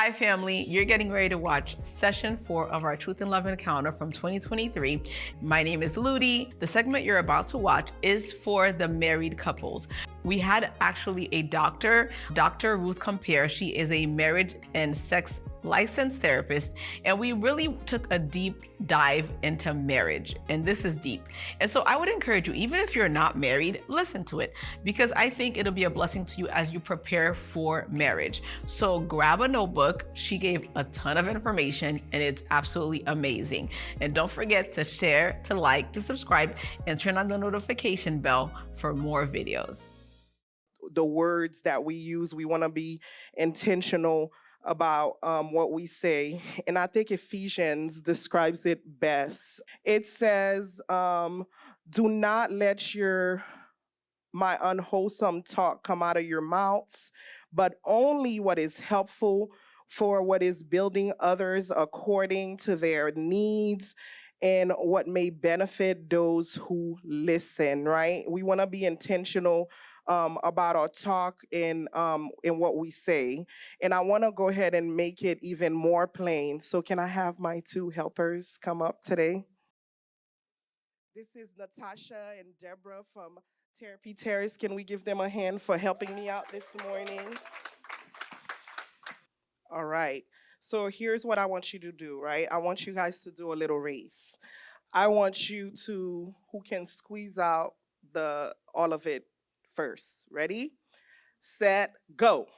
Hi family, you're getting ready to watch session 4 of our Truth and Love Encounter from 2023. My name is Ludi. The segment you're about to watch is for the married couples. We had actually a doctor, Dr. Ruth Compere. She is a marriage and sex licensed therapist, and we really took a deep dive into marriage, and this is deep. And so I would encourage you, even if you're not married, listen to it, because I think it'll be a blessing to you as you prepare for marriage. So grab a notebook. She gave a ton of information, and it's absolutely amazing. And don't forget to share, to like, to subscribe, and turn on the notification bell for more videos. The words that we use, we want to be intentional about what we say. And I think Ephesians describes it best. It says, do not let my unwholesome talk come out of your mouths, but only what is helpful for what is building others according to their needs and what may benefit those who listen, right? We want to be intentional about our talk and in what we say. And I want to go ahead and make it even more plain. So can I have my two helpers come up today? This is Natasha and Deborah from Therapy Terrace. Can we give them a hand for helping me out this morning? All right. So here's what I want you to do, right? I want you guys to do a little race. I want you to who can squeeze out the all of it first. Ready? Set, go.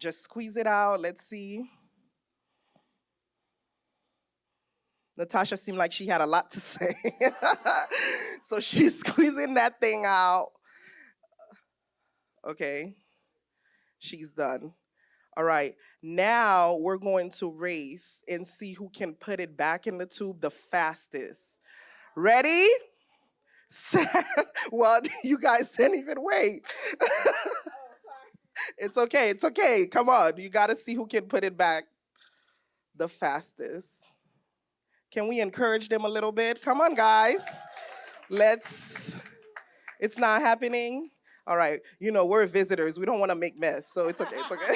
Just squeeze it out. Let's see. Natasha seemed like she had a lot to say. So she's squeezing that thing out. Okay. She's done. All right. Now we're going to race and see who can put it back in the tube the fastest. Ready? Set. Well, you guys didn't even wait. It's okay. It's okay. Come on. You got to see who can put it back the fastest. Can we encourage them a little bit? Come on, guys. Let's. It's not happening. All right. You know, we're visitors. We don't want to make mess. So it's okay. It's okay.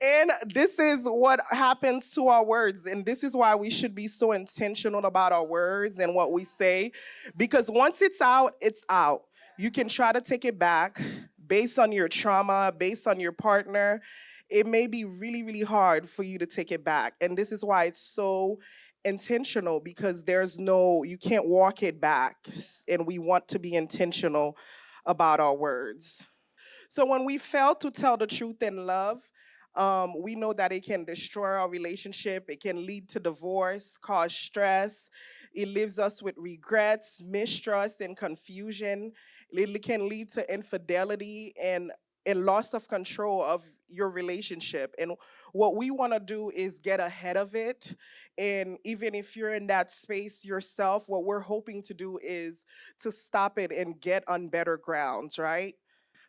And this is what happens to our words. And this is why we should be so intentional about our words and what we say. Because once it's out, it's out. You can try to take it back based on your trauma, based on your partner. It may be really, really hard for you to take it back. And this is why it's so intentional, because you can't walk it back. And we want to be intentional about our words. So when we fail to tell the truth in love, we know that it can destroy our relationship. It can lead to divorce, cause stress. It leaves us with regrets, mistrust, and confusion. It can lead to infidelity and loss of control of your relationship. And what we want to do is get ahead of it. And even if you're in that space yourself, what we're hoping to do is to stop it and get on better grounds, right?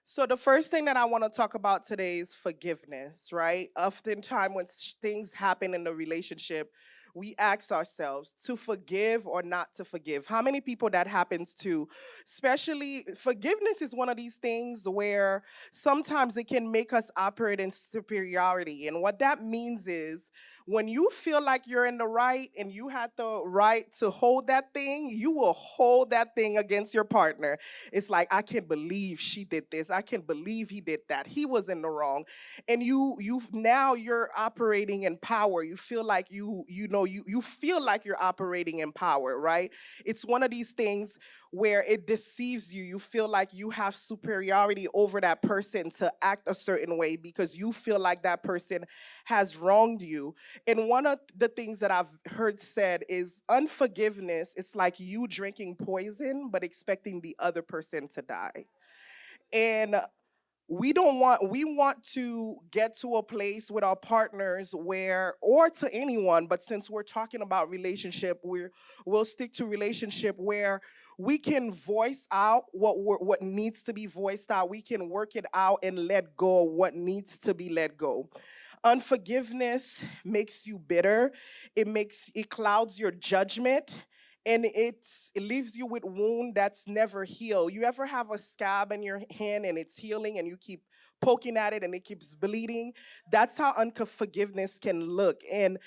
So the first thing that I want to talk about today is forgiveness, right? Oftentimes when things happen in the relationship, we ask ourselves to forgive or not to forgive. How many people that happens to? Especially forgiveness is one of these things where sometimes it can make us operate in superiority. And what that means is when you feel like you're in the right and you had the right to hold that thing, you will hold that thing against your partner. It's like, I can't believe she did this. I can't believe he did that. He was in the wrong. And now you're operating in power. You feel like you feel like you're operating in power, right? It's one of these things where it deceives you. You feel like you have superiority over that person to act a certain way because you feel like that person has wronged you. And one of the things that I've heard said is unforgiveness. It's like you drinking poison, but expecting the other person to die. And we want to get to a place with our partners where, or to anyone, but since we're talking about relationship, we'll stick to relationship where we can voice out what needs to be voiced out. We can work it out and let go of what needs to be let go. Unforgiveness makes you bitter. It clouds your judgment, and it leaves you with wound that's never healed. You ever have a scab in your hand and it's healing and you keep poking at it and it keeps bleeding. That's how unforgiveness can look. And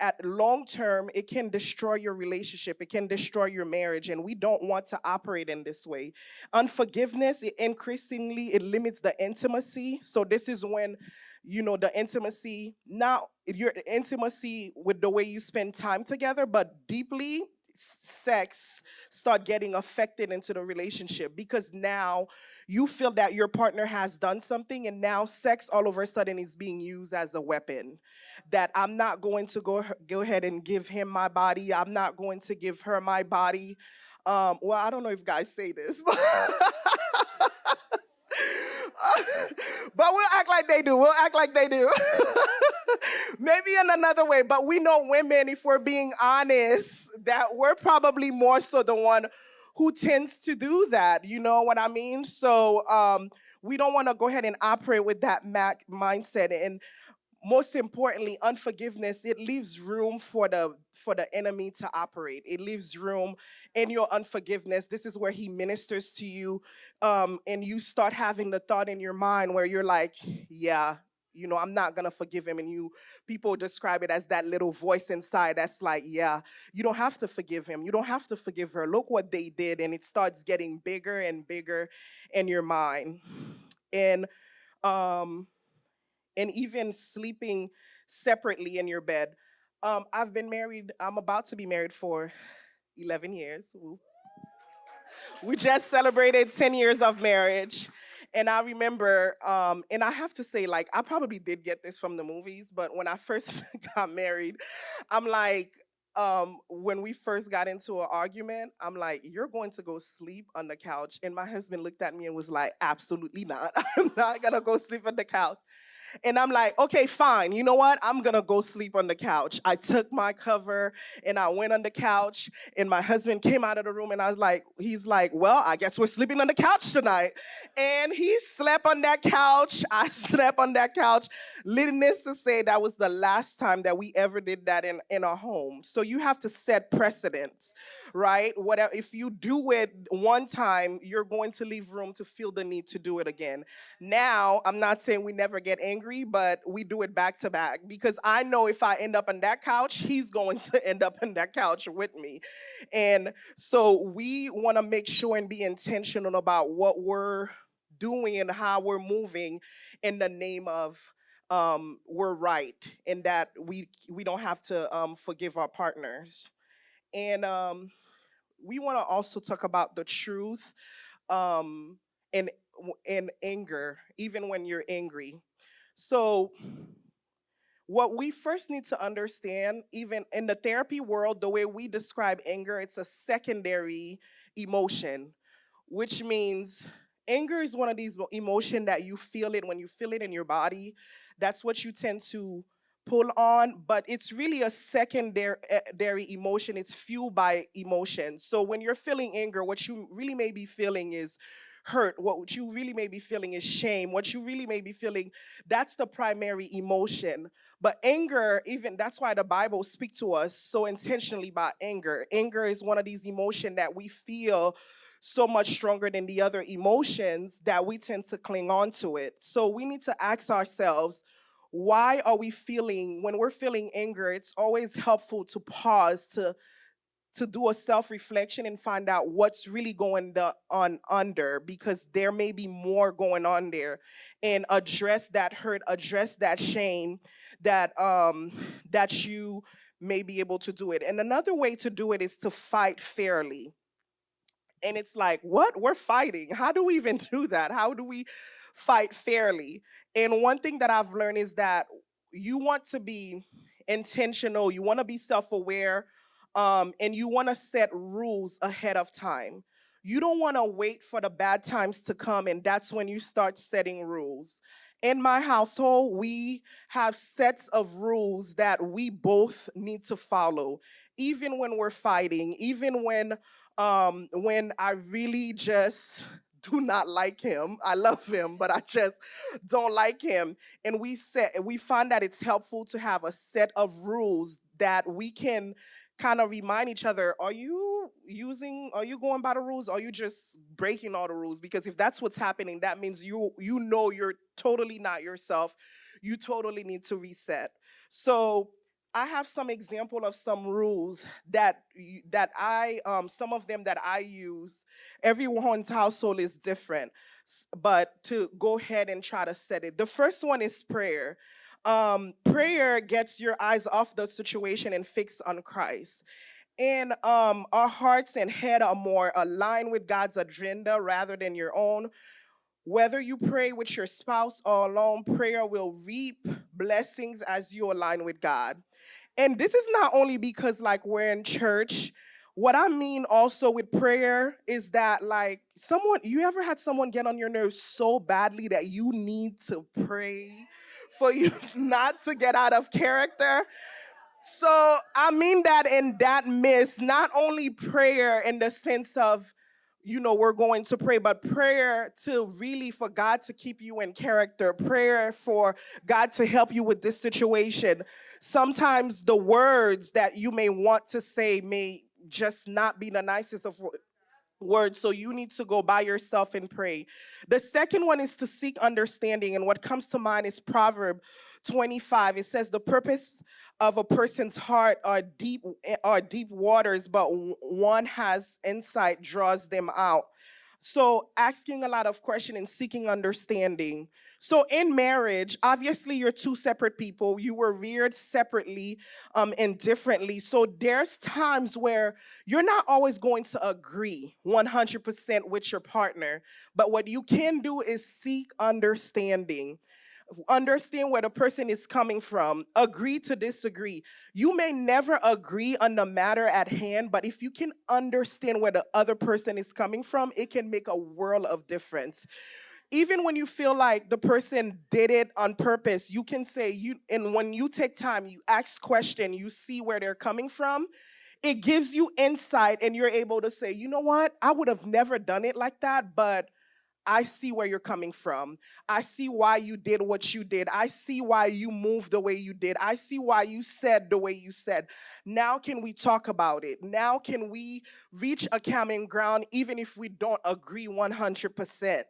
at long term, it can destroy your relationship. It can destroy your marriage. And we don't want to operate in this way. Unforgiveness, it increasingly, it limits the intimacy. So this is when, the intimacy, not your intimacy with the way you spend time together, but deeply sex start getting affected into the relationship, because now you feel that your partner has done something, and now sex all of a sudden is being used as a weapon. That I'm not going to go ahead and give him my body. I'm not going to give her my body. Well, I don't know if guys say this, but but we'll act like they do. We'll act like they do. Maybe in another way, but we know women, if we're being honest, that we're probably more so the one who tends to do that. You know what I mean? So we don't want to go ahead and operate with that mindset. And most importantly, unforgiveness, it leaves room for the enemy to operate. It leaves room in your unforgiveness. This is where he ministers to you, and you start having the thought in your mind where you're like, yeah, I'm not gonna forgive him. And people describe it as that little voice inside that's like, yeah, you don't have to forgive him, you don't have to forgive her, look what they did. And it starts getting bigger and bigger in your mind. And um and even sleeping separately in your bed. I'm about to be married for 11 years. Woo. We just celebrated 10 years of marriage. And I remember, and I have to say, like, I probably did get this from the movies, but when I first got married, I'm like, when we first got into an argument, I'm like, you're going to go sleep on the couch. And my husband looked at me and was like, absolutely not. I'm not going to go sleep on the couch. And I'm like, okay, fine. You know what? I'm going to go sleep on the couch. I took my cover and I went on the couch, and my husband came out of the room, and he's like, well, I guess we're sleeping on the couch tonight. And he slept on that couch. I slept on that couch. Needless to say, that was the last time that we ever did that in our home. So you have to set precedents, right? Whatever, if you do it one time, you're going to leave room to feel the need to do it again. Now, I'm not saying we never get angry, but we do it back to back, because I know if I end up on that couch, he's going to end up on that couch with me. And so we want to make sure and be intentional about what we're doing and how we're moving in the name of we're right, and that we don't have to forgive our partners. And we want to also talk about the truth, um, and anger, even when you're angry. So, what we first need to understand, even in the therapy world, the way we describe anger, it's a secondary emotion, which means anger is one of these emotion that you feel it when you feel it in your body. That's what you tend to pull on, but it's really a secondary emotion. It's fueled by emotion. So when you're feeling anger, what you really may be feeling is hurt. What you really may be feeling is shame. What you really may be feeling, that's the primary emotion. But anger, even that's why the Bible speaks to us so intentionally about anger. Anger is one of these emotions that we feel so much stronger than the other emotions, that we tend to cling on to it. So we need to ask ourselves, why are we feeling, when we're feeling anger, it's always helpful to pause, to do a self-reflection and find out what's really on under, because there may be more going on there, and address that hurt, address that shame, that you may be able to do it. And another way to do it is to fight fairly. And it's like, what? We're fighting. How do we even do that? How do we fight fairly? And one thing that I've learned is that you want to be intentional, you want to be self aware, and you want to set rules ahead of time. You don't want to wait for the bad times to come, and that's when you start setting rules. In my household, we have sets of rules that we both need to follow, even when we're fighting, even when I really just do not like him. I love him, but I just don't like him. And we find that it's helpful to have a set of rules that we can kind of remind each other, are you you going by the rules, or are you just breaking all the rules? Because if that's what's happening, that means you know you're totally not yourself. You totally need to reset. So I have some example of some rules that I some of them that I use. Everyone's household is different, but to go ahead and try to set it. The first one is prayer. Prayer gets your eyes off the situation and fix on Christ. And our hearts and head are more aligned with God's agenda rather than your own. Whether you pray with your spouse or alone, prayer will reap blessings as you align with God. And this is not only because like we're in church. What I mean also with prayer is that like someone, you ever had someone get on your nerves so badly that you need to pray for you not to get out of character? So I mean that in that midst, not only prayer in the sense of, we're going to pray, but prayer to really for God to keep you in character, prayer for God to help you with this situation. Sometimes the words that you may want to say may just not be the nicest of words, so you need to go by yourself and pray. The second one is to seek understanding, and what comes to mind is Proverb 25. It says the purpose of a person's heart are deep waters, but one has insight draws them out. So asking a lot of questions and seeking understanding. So in marriage, obviously you're two separate people. You were reared separately and differently. So there's times where you're not always going to agree 100% with your partner. But what you can do is seek understanding. Understand where the person is coming from, agree to disagree. You may never agree on the matter at hand, but if you can understand where the other person is coming from, it can make a world of difference. Even when you feel like the person did it on purpose, you can say and when you take time, you ask question, you see where they're coming from, it gives you insight and you're able to say, you know what, I would have never done it like that, but I see where you're coming from. I see why you did what you did. I see why you moved the way you did. I see why you said the way you said. Now can we talk about it? Now can we reach a common ground even if we don't agree 100%?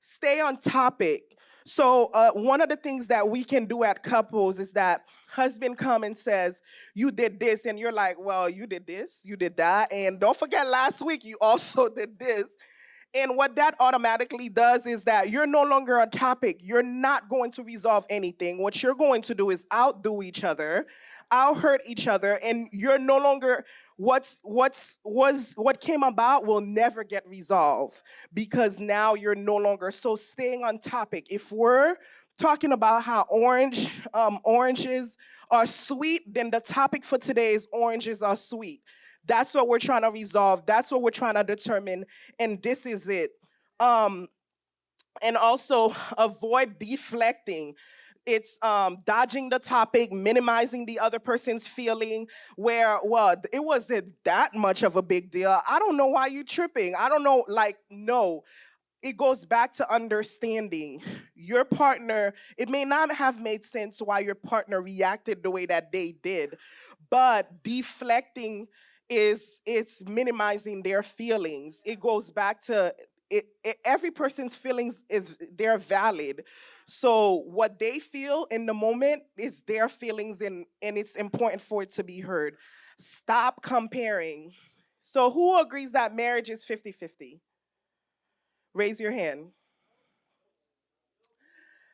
Stay on topic. So one of the things that we can do at couples is that husband come and says, you did this, and you're like, well, you did this, you did that, and don't forget last week you also did this. And what that automatically does is that you're no longer on topic. You're not going to resolve anything. What you're going to do is outdo each other, out hurt each other, and you're no longer what came about will never get resolved because now you're no longer so staying on topic. If we're talking about how oranges are sweet, then the topic for today is oranges are sweet. That's what we're trying to resolve. That's what we're trying to determine. And this is it. Um, and also avoid deflecting. It's dodging the topic, minimizing the other person's feeling, where, well, it wasn't that much of a big deal. I don't know why you tripping. I don't know, like, no. It goes back to understanding your partner. It may not have made sense why your partner reacted the way that they did, but deflecting is it's minimizing their feelings. It goes back to every person's feelings is they're valid. So what they feel in the moment is their feelings, and it's important for it to be heard. Stop comparing. So who agrees that marriage is 50-50? Raise your hand.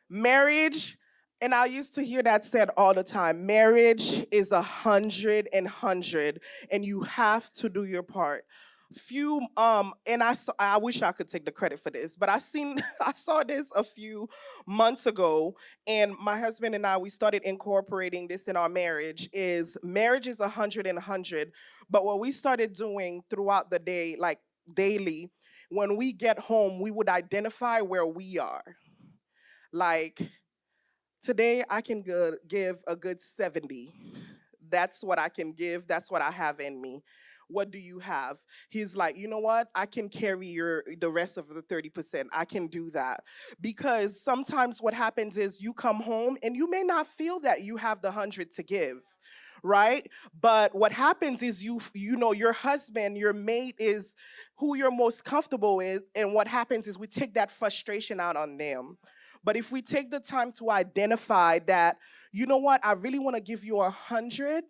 Marriage, and I used to hear that said all the time, marriage is 100 and you have to do your part. Few and I wish I could take the credit for this, but I saw this a few months ago, and my husband and I, we started incorporating this in our marriage is 100, but what we started doing throughout the day, like daily, when we get home, we would identify where we are. Like today, I can give a good 70. That's what I can give. That's what I have in me. What do you have? He's like, you know what? I can carry the rest of the 30%. I can do that. Because sometimes what happens is you come home and you may not feel that you have the 100 to give. right? But what happens is you know your husband, your mate is who you're most comfortable with, and what happens is we take that frustration out on them. But if we take the time to identify that, you know what, I really want to give you 100,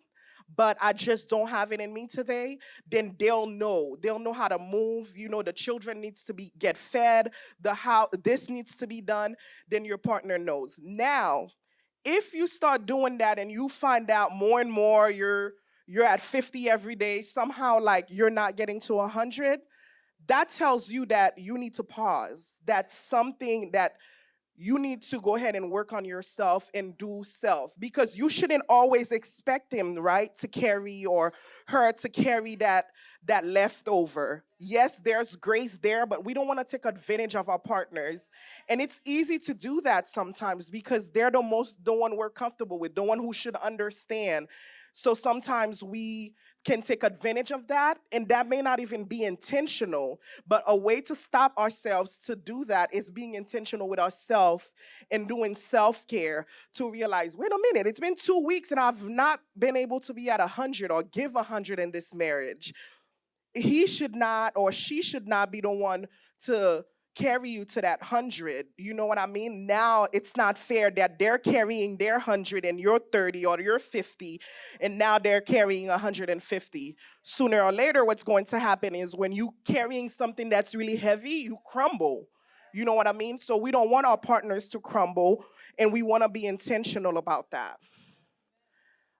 but I just don't have it in me today, then they'll know how to move. You know, the children needs to be get fed, the how this needs to be done, then your partner knows. Now, if you start doing that and you find out more and more you're at 50 every day, somehow like you're not getting to 100, that tells you that you need to pause. That's something that you need to go ahead and work on yourself and do self, because you shouldn't always expect him, right, to carry or her to carry that leftover. Yes, there's grace there, but we don't want to take advantage of our partners. And it's easy to do that sometimes because they're the one we're comfortable with, the one who should understand. So sometimes we can take advantage of that, and that may not even be intentional. But a way to stop ourselves to do that is being intentional with ourselves and doing self-care, to realize, wait a minute, it's been 2 weeks and I've not been able to be at 100 or give 100 in this marriage. He should not or she should not be the one to carry you to that 100. You know what I mean? Now it's not fair that they're carrying their 100 and you're 30 or you're 50, and now they're carrying 150. Sooner or later, what's going to happen is when you carrying something that's really heavy, you crumble. You know what I mean? So we don't want our partners to crumble, and we want to be intentional about that.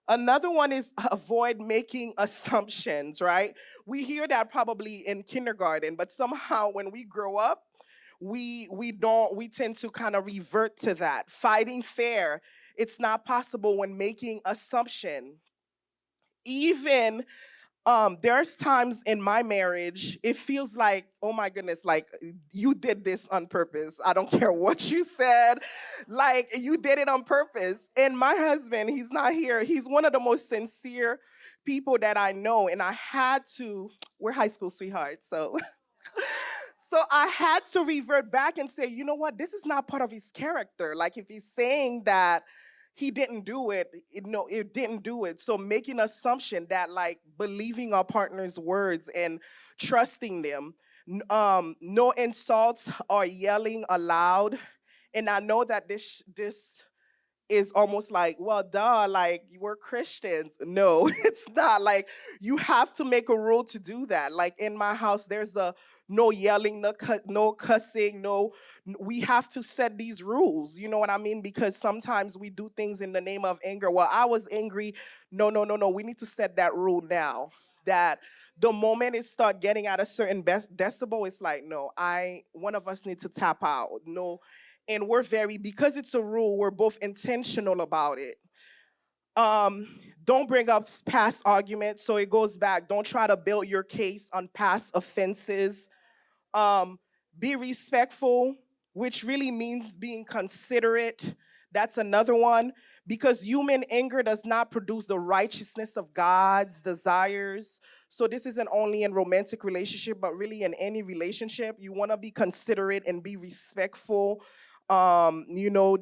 Another one is avoid making assumptions, right? We hear that probably in kindergarten, but somehow when we grow up, we tend to kind of revert to that. Fighting fair, it's not possible when making assumption. Even there's times in my marriage it feels like, oh my goodness, like you did this on purpose. I don't care what you said, like you did it on purpose. And my husband, he's not here, he's one of the most sincere people that I know, and I had to, we're high school sweethearts, so so I had to revert back and say, you know what, this is not part of his character. Like if he's saying that he didn't do it, no, it didn't do it. So making assumption that like believing our partner's words and trusting them. No insults or yelling aloud. And I know that this is almost like, well, duh, like we're Christians. No, it's not. Like you have to make a rule to do that. Like in my house, there's a no yelling, no cussing, no. We have to set these rules. You know what I mean? Because sometimes we do things in the name of anger. Well, I was angry. No, no, no, no. We need to set that rule now. That the moment it start getting at a certain best decibel, it's like, no, one of us needs to tap out. No, and we're very, because it's a rule, we're both intentional about it. um don't bring up past arguments, so it goes back. Don't try to build your case on past offenses. um be respectful, which really means being considerate. That's another one, because human anger does not produce the righteousness of God's desires. So this isn't only in romantic relationship, but really in any relationship. You want to be considerate and be respectful.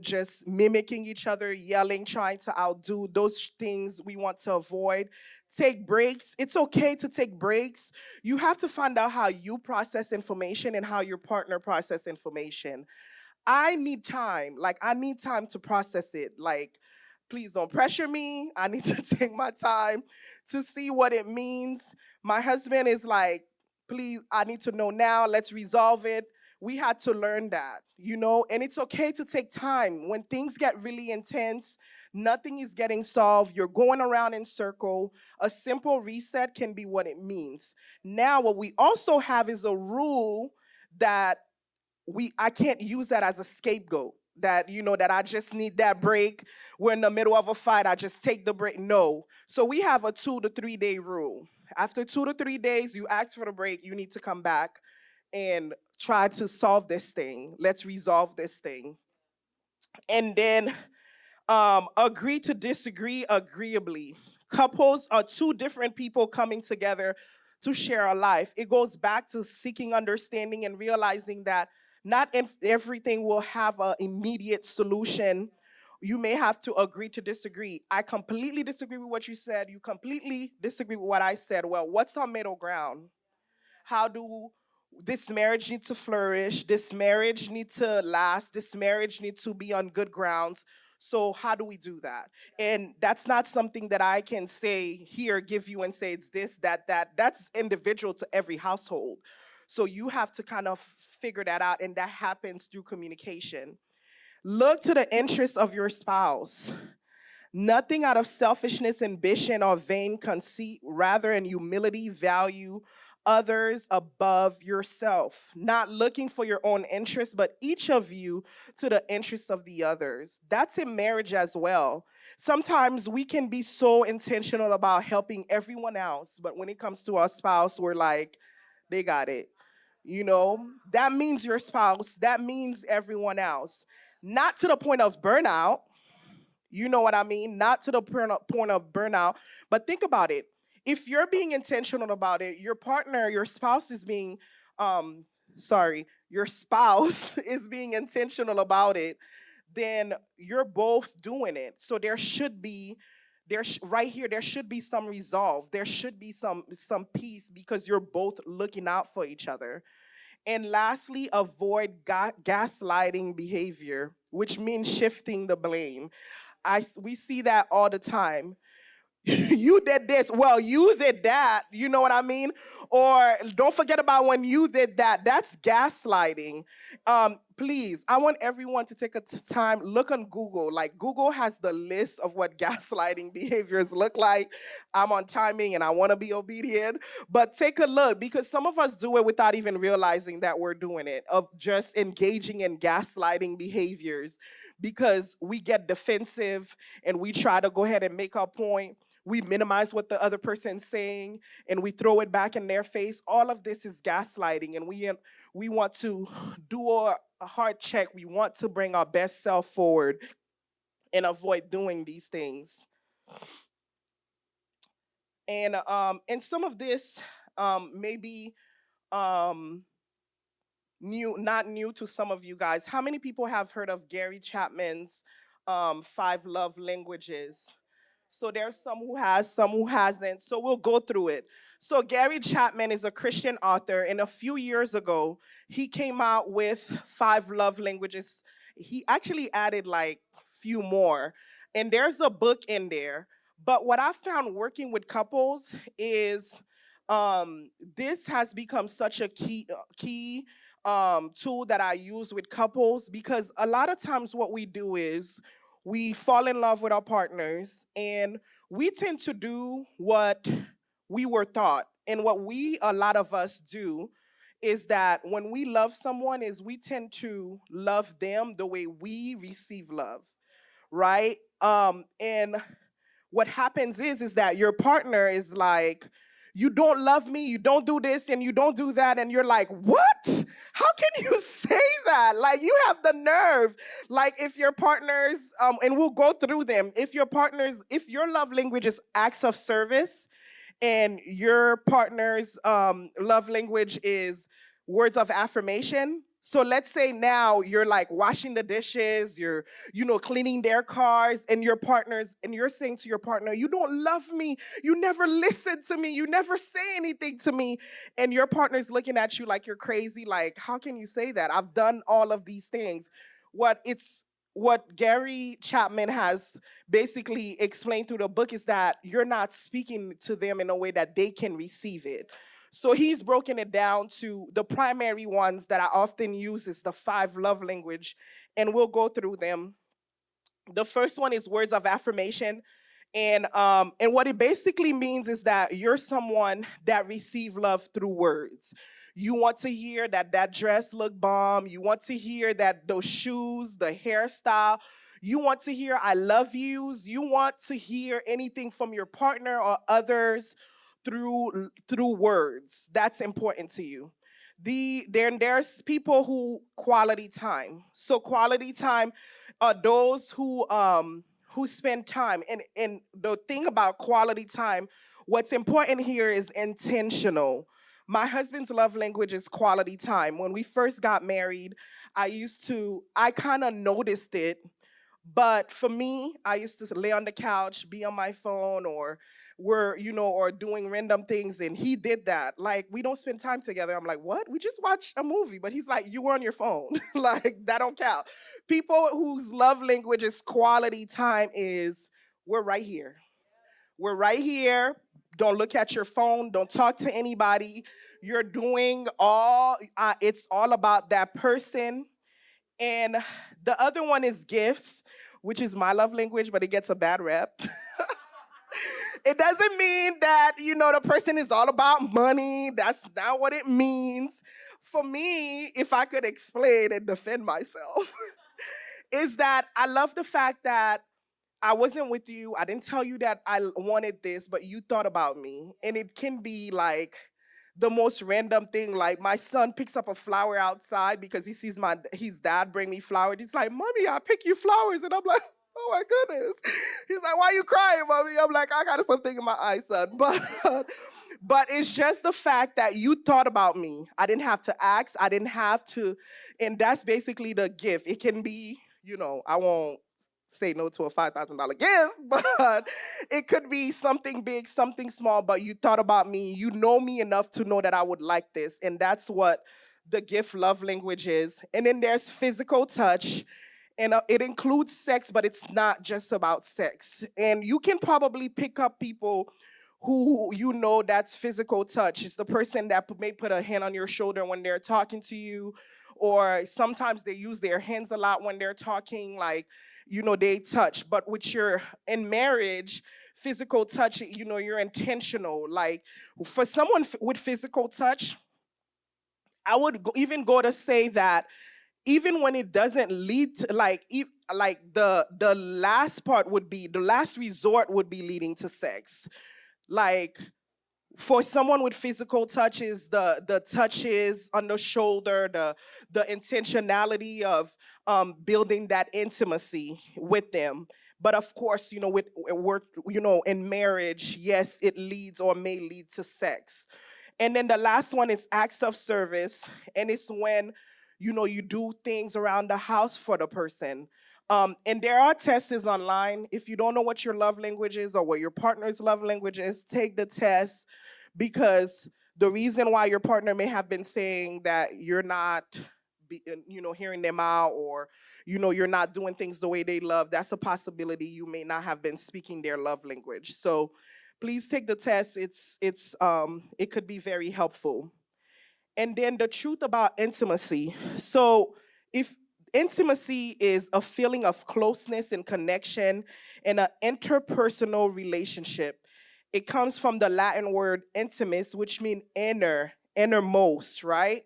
Just mimicking each other, yelling, trying to outdo, those things we want to avoid. Take breaks. It's okay to take breaks. You have to find out how you process information and how your partner process information. I need time. Like I need time to process it. Like please don't pressure me. I need to take my time to see what it means. My husband is like, please, I need to know now. Let's resolve it. We had to learn that. And it's okay to take time. When things get really intense, nothing is getting solved, you're going around in circle. A simple reset can be what it means. Now, what we also have is a rule that I can't use that as a scapegoat. That I just need that break. We're in the middle of a fight, I just take the break. No. So we have a 2 to 3 day rule. After 2 to 3 days, you ask for the break, you need to come back and try to solve this thing. Let's resolve this thing. And then agree to disagree agreeably. Couples are two different people coming together to share a life. It goes back to seeking understanding and realizing that not everything will have an immediate solution You may have to agree to disagree. I completely disagree with what you said. You completely disagree with what I said. Well, what's our middle ground? How do this marriage need to flourish? This marriage need to last. This marriage need to be on good grounds. So how do we do that? And that's not something that I can say here, give you and say it's this, that, that. That's individual to every household. So you have to kind of figure that out, and that happens through communication. Look to the interests of your spouse. Nothing out of selfishness, ambition, or vain conceit, rather in humility, value others above yourself. Not looking for your own interests, but each of you to the interests of the others. That's in marriage as well. Sometimes we can be so intentional about helping everyone else, but when it comes to our spouse, we're like, they got it. You know, that means your spouse, that means everyone else. Not to the point of burnout, you know what I mean? Not to the point of burnout, but think about it. If you're being intentional about it, your partner, your spouse is being, um, your spouse is being intentional about it, then you're both doing it. So there should be, right here, there should be some resolve. There should be some peace because you're both looking out for each other. And lastly, avoid gaslighting behavior, which means shifting the blame. We see that all the time. You did this. Well, you did that. You know what I mean? Or don't forget about when you did that. That's gaslighting. Please, I want everyone to take a time, look on Google. Like, Google has the list of what gaslighting behaviors look like. I'm on timing and I want to be obedient, but take a look, because some of us do it without even realizing that we're doing it, of just engaging in gaslighting behaviors because we get defensive and we try to go ahead and make our point. We minimize what the other person's saying and we throw it back in their face. All of this is gaslighting, and we want to do a hard check. We want to bring our best self forward and avoid doing these things. And some of this may be um, not new to some of you guys. How many people have heard of Gary Chapman's five love languages? So there's some who has, some who hasn't. So we'll go through it. So Gary Chapman is a Christian author, and a few years ago, he came out with five love languages. He actually added like few more, and there's a book in there. But what I found working with couples is this has become such a key tool that I use with couples, because a lot of times what we do is we fall in love with our partners and we tend to do what we were taught. And what a lot of us do is that when we love someone is we tend to love them the way we receive love, right? And what happens is that your partner is like, you don't love me, you don't do this and you don't do that, and you're like, what? How can you say that? Like, you have the nerve. Like, if your partners and we'll go through them, if your love language is acts of service and your partner's love language is words of affirmation. So let's say now you're like washing the dishes, you're, cleaning their cars, and you're saying to your partner, you don't love me, you never listen to me, you never say anything to me. And your partner's looking at you like you're crazy, like, how can you say that? I've done all of these things. What Gary Chapman has basically explained through the book is that you're not speaking to them in a way that they can receive it. So he's broken it down to the primary ones that I often use is the five love language, and we'll go through them. The first one is words of affirmation. And what it basically means is that you're someone that receive love through words. You want to hear that dress look bomb. You want to hear that those shoes, the hairstyle. You want to hear I love yous. You want to hear anything from your partner or others through words. That's important to you. There's people quality time. So quality time are those who spend time. And the thing about quality time, what's important here is intentional. My husband's love language is quality time. When we first got married, I kind of noticed it But for me, I used to lay on the couch, be on my phone, or or doing random things. And he did that. Like, we don't spend time together. I'm like, what? We just watched a movie. But he's like, you were on your phone. Like, that don't count. People whose love language is quality time is, we're right here. We're right here. Don't look at your phone. Don't talk to anybody. You're doing it's all about that person. And the other one is gifts, which is my love language, but it gets a bad rep. It doesn't mean that, the person is all about money. That's not what it means. For me, if I could explain and defend myself, is that I love the fact that I wasn't with you. I didn't tell you that I wanted this, but you thought about me. And it can be like the most random thing. Like, my son picks up a flower outside because he sees his dad bring me flowers. He's like, Mommy, I pick you flowers. And I'm like, oh my goodness. He's like, why you crying, Mommy? I'm like, I got something in my eye, son. But it's just the fact that you thought about me. I didn't have to ask. I didn't have to. And that's basically the gift. It can be, I won't say no to a $5,000 gift, but it could be something big, something small, but you thought about me. You know me enough to know that I would like this. And that's what the gift love language is. And then there's physical touch. And it includes sex, but it's not just about sex. And you can probably pick up people who that's physical touch. It's the person that may put a hand on your shoulder when they're talking to you, or sometimes they use their hands a lot when they're talking, like, they touch. But with your in marriage, physical touch, you're intentional. Like, for someone with physical touch, I would even go to say that even when it doesn't lead to, like the last part would be, the last resort would be leading to sex. Like, for someone with physical touches, the touches on the shoulder, the intentionality of building that intimacy with them. But of course, with work, in marriage, yes, it leads or may lead to sex. And then the last one is acts of service, and it's when you do things around the house for the person. And there are tests online. If you don't know what your love language is or what your partner's love language is, take the test, because the reason why your partner may have been saying that you're not hearing them out, or you're not doing things the way they love, that's a possibility. You may not have been speaking their love language. So please take the test. It could be very helpful. And then the truth about intimacy. So, if intimacy is a feeling of closeness and connection in an interpersonal relationship, it comes from the Latin word intimus, which means innermost, right?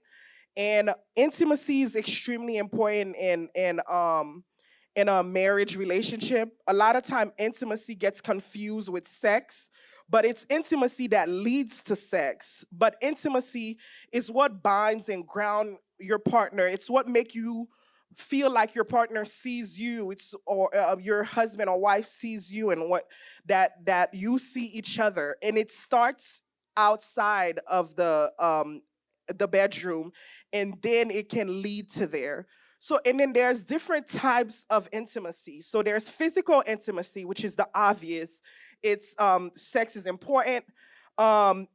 And intimacy is extremely important in a marriage relationship. A lot of time intimacy gets confused with sex, but it's intimacy that leads to sex. But intimacy is what binds and ground your partner. It's what make you feel like your partner sees you. It's or your husband or wife sees you, and what that you see each other. And it starts outside of the bedroom, and then it can lead to there. So, and then there's different types of intimacy. So there's physical intimacy, which is the obvious. It's sex is important. And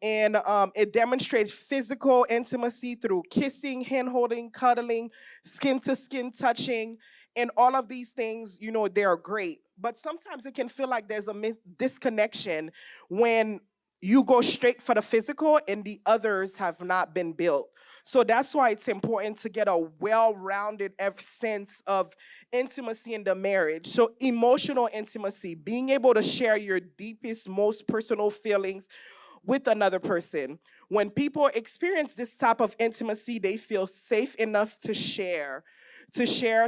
it demonstrates physical intimacy through kissing, hand holding, cuddling, skin to skin touching, and all of these things, they are great. But sometimes it can feel like there's a disconnection when you go straight for the physical and the others have not been built. So that's why it's important to get a well-rounded sense of intimacy in the marriage. So emotional intimacy, being able to share your deepest, most personal feelings with another person. When people experience this type of intimacy, they feel safe enough to share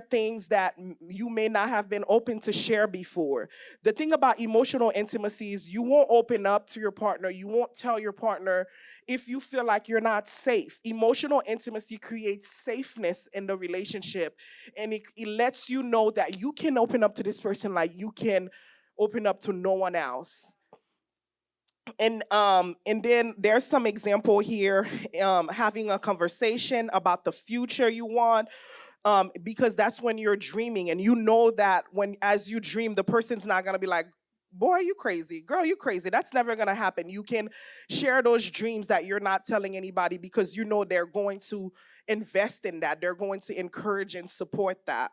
things that you may not have been open to share before. The thing about emotional intimacy is you won't open up to your partner. You won't tell your partner if you feel like you're not safe. Emotional intimacy creates safeness in the relationship, and it lets you know that you can open up to this person like you can open up to no one else. And then there's some example here, having a conversation about the future you want, because that's when you're dreaming, and you know that when as you dream, the person's not gonna be like, boy, you crazy, girl, you crazy. That's never gonna happen. You can share those dreams that you're not telling anybody, because you know they're going to invest in that. They're going to encourage and support that.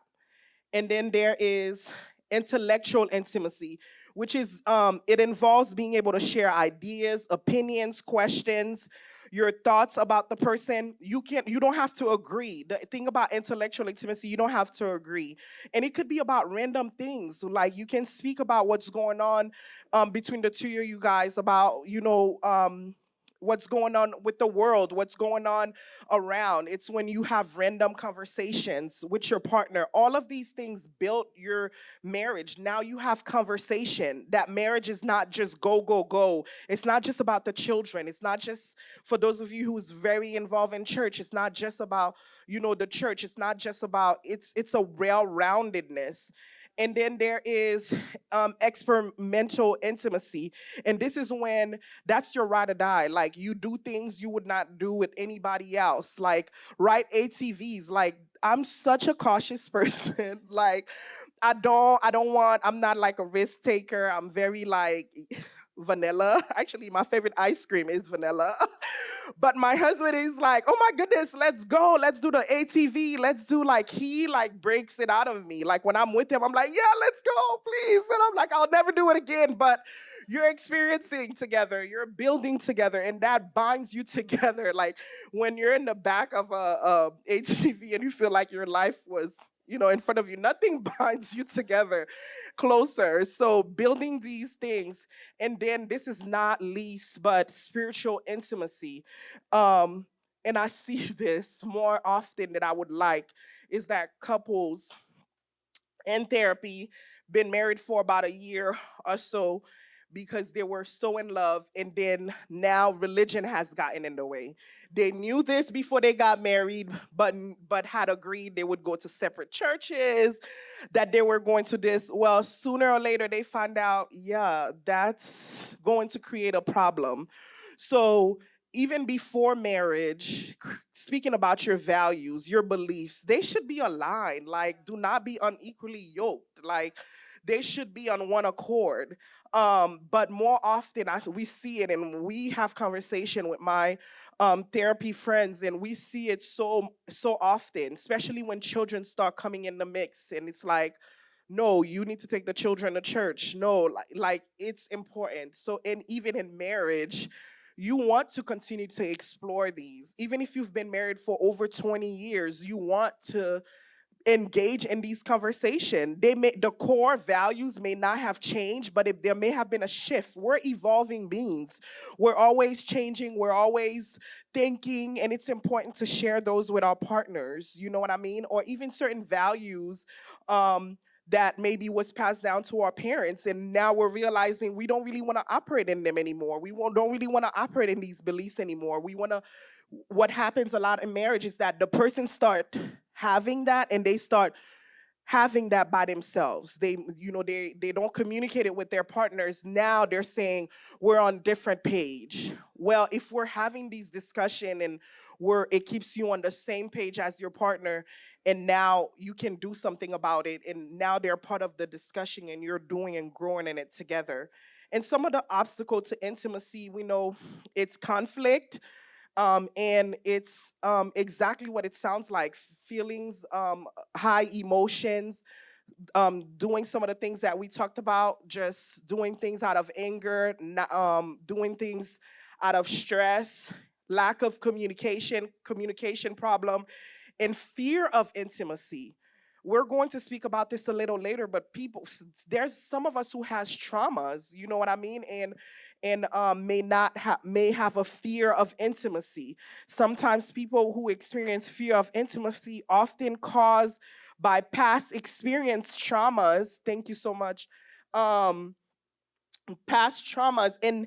And then there is intellectual intimacy, which is it involves being able to share ideas, opinions, questions, your thoughts about the person. You don't have to agree. The thing about intellectual intimacy, you don't have to agree. And it could be about random things. Like, you can speak about what's going on between the two of you guys, about, what's going on with the world, what's going on around. It's when you have random conversations with your partner. All of these things built your marriage. Now you have conversation. That marriage is not just go, go, go. It's not just about the children. It's not just, for those of you who's very involved in church, it's not just about, the church. It's not just about, it's a well-roundedness. And then there is experimental intimacy. And this is when that's your ride or die. Like, you do things you would not do with anybody else. Like, write ATVs. Like, I'm such a cautious person. Like, I'm not like a risk taker. I'm very like vanilla. Actually, my favorite ice cream is vanilla. But my husband is like, oh my goodness, let's go. Let's do the ATV. Let's do, like, he like breaks it out of me. Like, when I'm with him, I'm like, yeah, let's go, please. And I'm like, I'll never do it again. But you're experiencing together, you're building together, and that binds you together. Like, when you're in the back of a ATV and you feel like your life was, in front of you, nothing binds you together closer. So building these things. And then this is not least, but spiritual intimacy. And I see this more often than I would like, is that couples in therapy, been married for about a year or so, because they were so in love, and then now religion has gotten in the way. They knew this before they got married, but had agreed they would go to separate churches, that they were going to this. Well, sooner or later they find out, yeah, that's going to create a problem. So even before marriage, speaking about your values, your beliefs, they should be aligned. Like, do not be unequally yoked. Like, they should be on one accord. But more often, we see it, and we have conversation with my therapy friends, and we see it so often, especially when children start coming in the mix, and it's like, no, you need to take the children to church. No, like it's important. So, and even in marriage, you want to continue to explore these. Even if you've been married for over 20 years, you want to engage in these conversations. The core values may not have changed, but there may have been a shift. We're evolving beings. We're always changing. We're always thinking, and it's important to share those with our partners. You know what I mean? Or even certain values. That maybe was passed down to our parents, and now we're realizing we don't really want to operate in them anymore. Don't really want to operate in these beliefs anymore. We want to. What happens a lot in marriage is that the person start having that, and they start having that by themselves. They don't communicate it with their partners. Now they're saying we're on different page. Well, if we're having these discussion, and it keeps you on the same page as your partner, and now you can do something about it, and now they're part of the discussion, and you're doing and growing in it together. And some of the obstacle to intimacy, we know it's conflict, and it's exactly what it sounds like: feelings, high emotions, doing some of the things that we talked about, just doing things out of anger, doing things out of stress, lack of communication problem, and fear of intimacy. We're going to speak about this a little later, but there's some of us who has traumas, you know what I mean, and may have a fear of intimacy. Sometimes people who experience fear of intimacy often caused by past experience traumas. Thank you so much. Um, Past traumas, and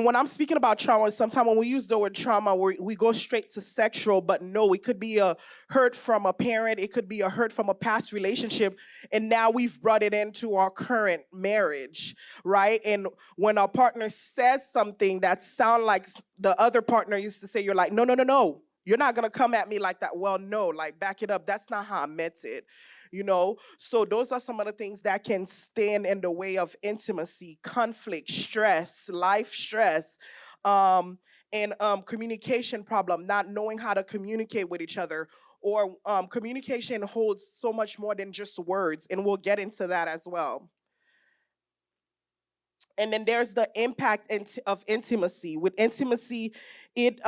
when I'm speaking about trauma, sometimes when we use the word trauma, we go straight to sexual, but no, it could be a hurt from a parent, it could be a hurt from a past relationship, and now we've brought it into our current marriage, right? And when our partner says something that sounds like the other partner used to say, you're like, no, no, no, no, You're not going to come at me like that. Well, no, like back it up. That's not how I meant it. So those are some of the things that can stand in the way of intimacy, conflict, stress, life stress, um, and communication problem, not knowing how to communicate with each other. Or communication holds so much more than just words, and we'll get into that as well. And then there's the impact of intimacy. With intimacy, it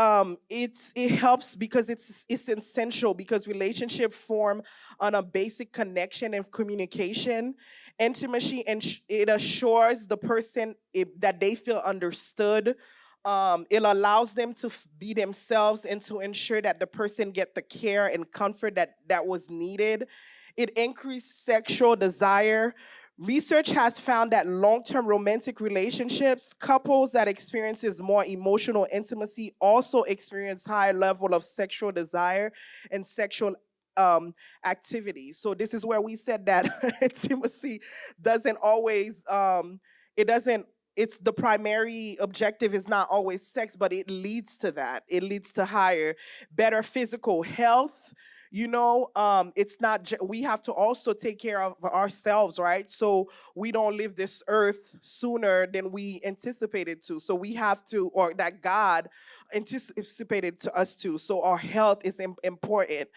helps because it's essential, because relationship form on a basic connection and communication. Intimacy, and it assures the person that they feel understood. It allows them to be themselves and to ensure that the person get the care and comfort that was needed. It increased sexual desire. Research has found that long-term romantic relationships, couples that experiences more emotional intimacy, also experience higher level of sexual desire and sexual activity. So this is where we said that intimacy doesn't always it doesn't it's the primary objective is not always sex, but it leads to that. It leads to higher, better physical health. It's not we have to also take care of ourselves, right? So we don't leave this earth sooner than we anticipated to. So we have to, or that God anticipated to us to. So our health is important.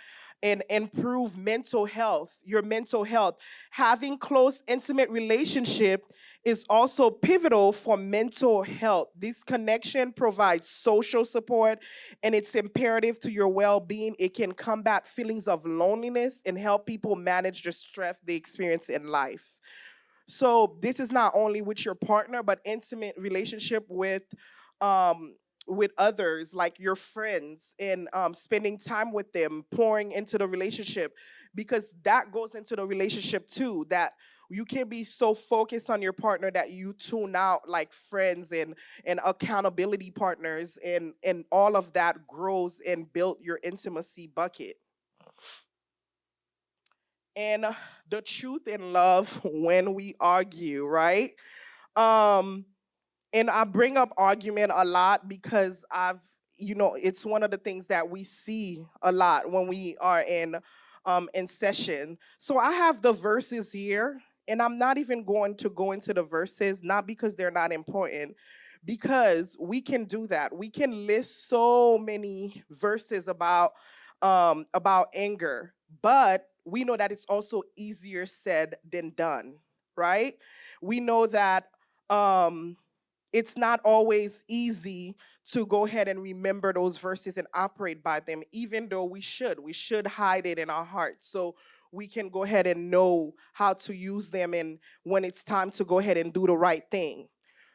And improve mental health, your mental health. Having close, intimate relationship is also pivotal for mental health. This connection provides social support, and it's imperative to your well-being. It can combat feelings of loneliness and help people manage the stress they experience in life. So this is not only with your partner, but intimate relationship with others, like your friends, and spending time with them, pouring into the relationship, because that goes into the relationship too. That you can be so focused on your partner that you tune out like friends and accountability partners, and all of that grows and build your intimacy bucket. And the truth in love when we argue, right? Um, and I bring up argument a lot because it's one of the things that we see a lot when we are in session. So I have the verses here, and I'm not even going to go into the verses, not because they're not important, because we can do that. We can list so many verses about anger, but we know that it's also easier said than done, right? We know that um it's not always easy to go ahead and remember those verses and operate by them, even though we should hide it in our hearts, so we can go ahead and know how to use them, and when it's time to go ahead and do the right thing.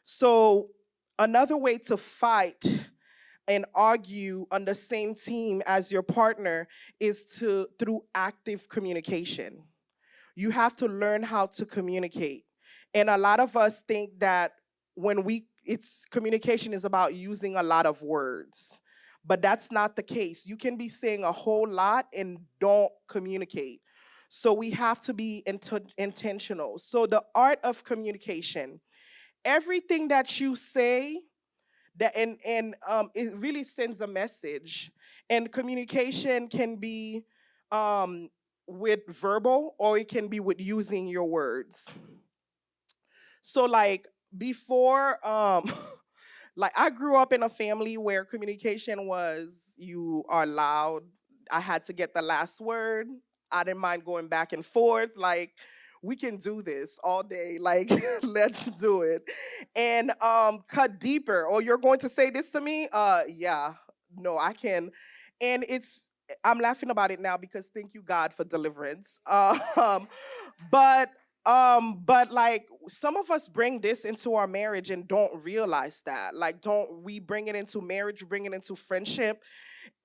So another way to fight and argue on the same team as your partner is through active communication. You have to learn how to communicate. And a lot of us think that when we it's communication is about using a lot of words. But that's not the case. You can be saying a whole lot and don't communicate. So we have to be intentional. So the art of communication, everything that you say, that it really sends a message. And communication can be um with verbal, or it can be with using your words. So like before like I grew up in a family where communication was you are loud. I had to get the last word. I didn't mind going back and forth. Like, we can do this all day. Like, let's do it. And cut deeper. Oh, you're going to say this to me? Yeah. No, I can. And I'm laughing about it now because thank you God for deliverance. But like some of us bring this into our marriage and don't realize that. Like, don't we bring it into marriage, bring it into friendship,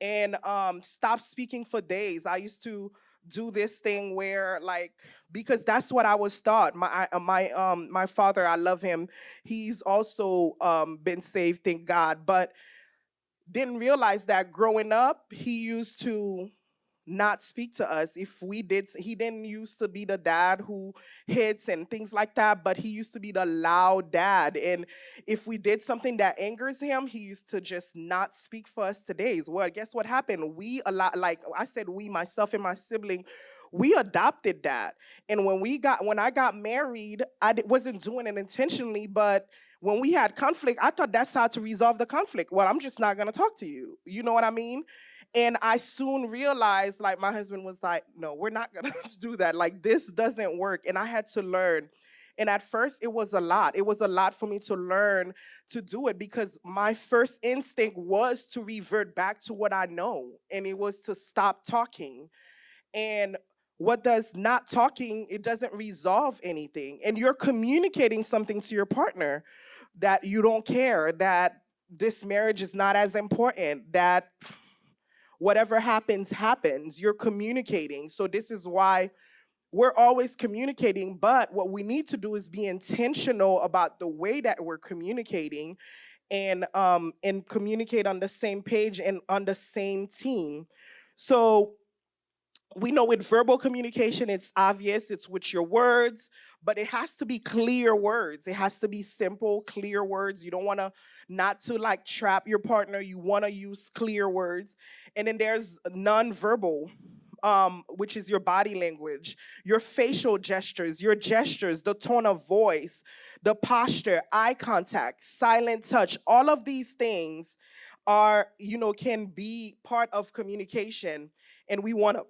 and stop speaking for days. I used to do this thing where, like, because that's what I was taught. My father, I love him. He's also been saved, thank God, but didn't realize that growing up he used to not speak to us if we did. He didn't used to be the dad who hits and things like that, but he used to be the loud dad. And if we did something that angers him, he used to just not speak for us today's. Well, guess what happened? We a lot, like I said, we, myself and my sibling, we adopted that. And when I got married, wasn't doing it intentionally, but when we had conflict, I thought that's how to resolve the conflict. Well, I'm just not gonna talk to you. You know what I mean? And I soon realized, like, my husband was like, no, we're not gonna do that. Like, this doesn't work. And I had to learn. And at first, it was a lot. It was a lot for me to learn to do it because my first instinct was to revert back to what I know, and it was to stop talking. And what does not talking, it doesn't resolve anything. And you're communicating something to your partner that you don't care, that this marriage is not as important, that whatever happens, happens. You're communicating. So this is why we're always communicating, but what we need to do is be intentional about the way that we're communicating and communicate on the same page and on the same team. So we know with verbal communication, it's obvious, it's with your words, but it has to be clear words. It has to be simple, clear words. You don't want to not to like trap your partner. You want to use clear words. And then there's nonverbal, which is your body language, your facial gestures, the tone of voice, the posture, eye contact, silent touch. All of these things are, can be part of communication. And we want to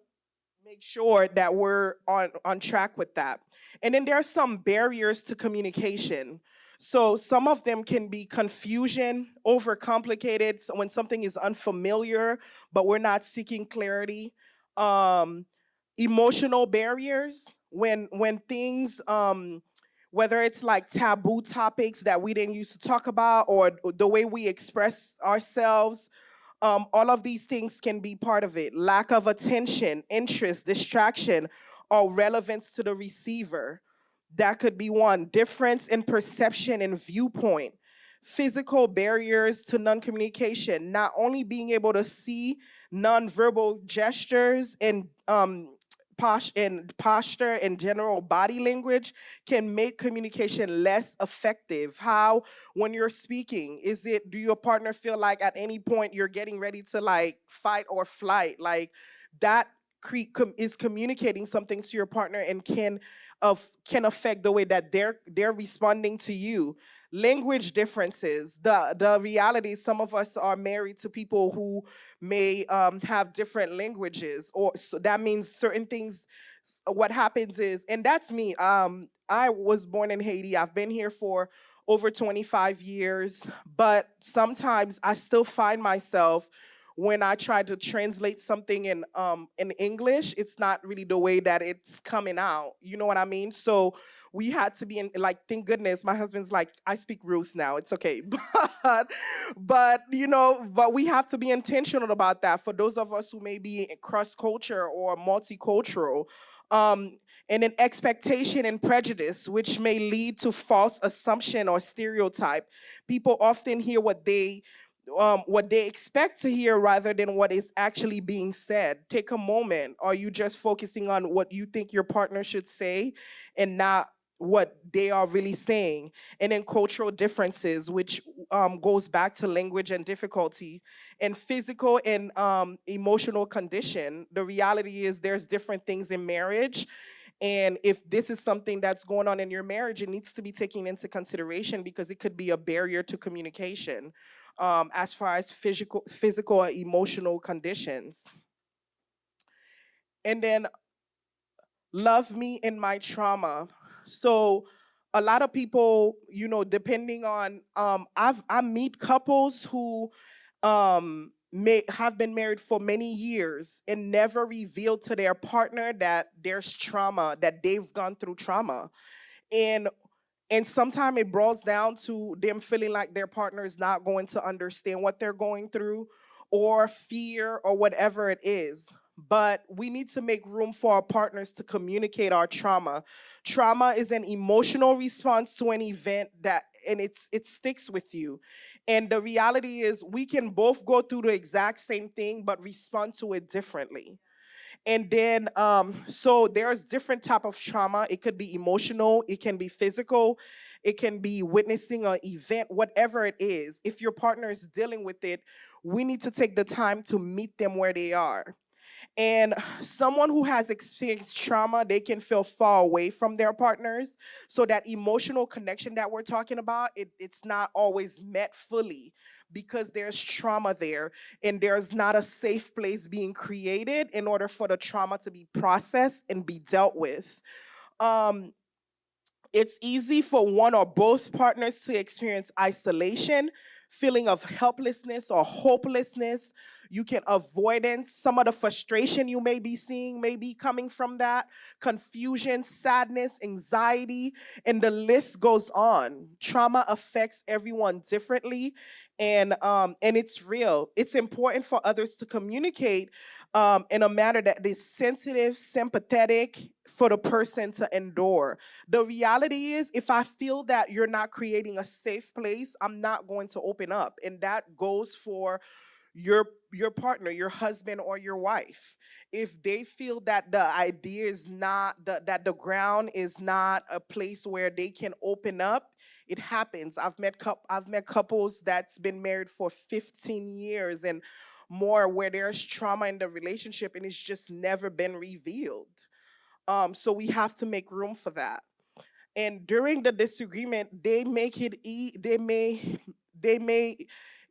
make sure that we're on track with that. And then there are some barriers to communication. So some of them can be confusion, overcomplicated, so when something is unfamiliar, but we're not seeking clarity. Um, Emotional barriers, when things whether it's like taboo topics that we didn't used to talk about or the way we express ourselves, all of these things can be part of it. Lack of attention, interest, distraction, or relevance to the receiver. That could be one. Difference in perception and viewpoint. Physical barriers to non communication, not only being able to see nonverbal gestures and posture and general body language can make communication less effective. How, when you're speaking, do your partner feel like at any point you're getting ready to like fight or flight? Like that is communicating something to your partner and can affect the way that they're responding to you. Language differences. The reality is some of us are married to people who may have different languages, or so that means certain things. What happens is, and that's me. I was born in Haiti. I've been here for over 25 years, but sometimes I still find myself when I try to translate something in English, it's not really the way that it's coming out. You know what I mean? So we had to be in, like, thank goodness my husband's like, I speak Ruth now. It's okay. But we have to be intentional about that for those of us who may be cross culture or multicultural. Um, and an expectation and prejudice, which may lead to false assumption or stereotype. People often hear what they expect to hear rather than what is actually being said. Take a moment. Are you just focusing on what you think your partner should say and not what they are really saying? And then cultural differences, which goes back to language and difficulty, and physical and emotional condition. The reality is there's different things in marriage. And if this is something that's going on in your marriage, it needs to be taken into consideration because it could be a barrier to communication as far as physical or emotional conditions. And then love me in my trauma. So a lot of people, depending on I meet couples who may have been married for many years and never revealed to their partner that there's trauma, that they've gone through trauma. And sometimes it boils down to them feeling like their partner is not going to understand what they're going through, or fear, or whatever it is. But we need to make room for our partners to communicate our trauma. Trauma is an emotional response to an event and it sticks with you. And the reality is we can both go through the exact same thing but respond to it differently. And then so there's different type of trauma. It could be emotional, it can be physical, it can be witnessing an event, whatever it is. If your partner is dealing with it, we need to take the time to meet them where they are. And someone who has experienced trauma, they can feel far away from their partners. So that emotional connection that we're talking about, it's not always met fully because there's trauma there and there's not a safe place being created in order for the trauma to be processed and be dealt with. Um, it's easy for one or both partners to experience isolation, feeling of helplessness or hopelessness. You can avoidance. Some of the frustration you may be seeing may be coming from that, confusion, sadness, anxiety, and the list goes on. Trauma affects everyone differently, and it's real. It's important for others to communicate in a manner that is sensitive, sympathetic for the person to endure. The reality is, if I feel that you're not creating a safe place, I'm not going to open up. And that goes for your partner, your husband or your wife. If they feel that the idea is not that the ground is not a place where they can open up, it happens. I've met couples that's been married for 15 years and more where there's trauma in the relationship and it's just never been revealed. So we have to make room for that. And during the disagreement, they may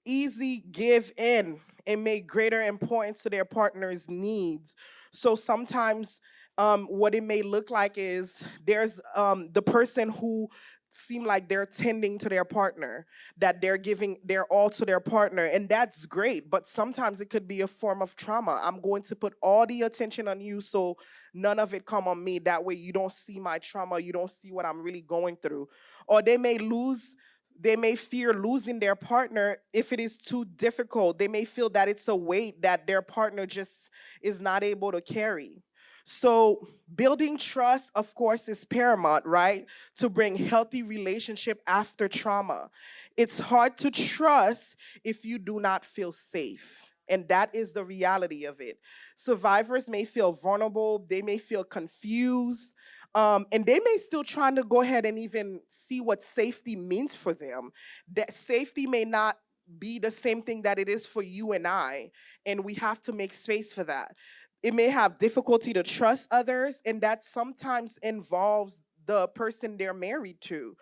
easy give in and make greater importance to their partner's needs. So sometimes what it may look like is there's the person who seem like they're tending to their partner, that they're giving their all to their partner, and that's great, but sometimes it could be a form of trauma. I'm going to put all the attention on you, so none of it come on me. That way you don't see my trauma, you don't see what I'm really going through. Or they may fear losing their partner if it is too difficult. They may feel that it's a weight that their partner just is not able to carry. So building trust, of course, is paramount, right? To bring healthy relationship after trauma. It's hard to trust if you do not feel safe. And that is the reality of it. Survivors may feel vulnerable, they may feel confused, and they may still trying to go ahead and even see what safety means for them. That safety may not be the same thing that it is for you and I, and we have to make space for that. It may have difficulty to trust others, and that sometimes involves the person they're married to.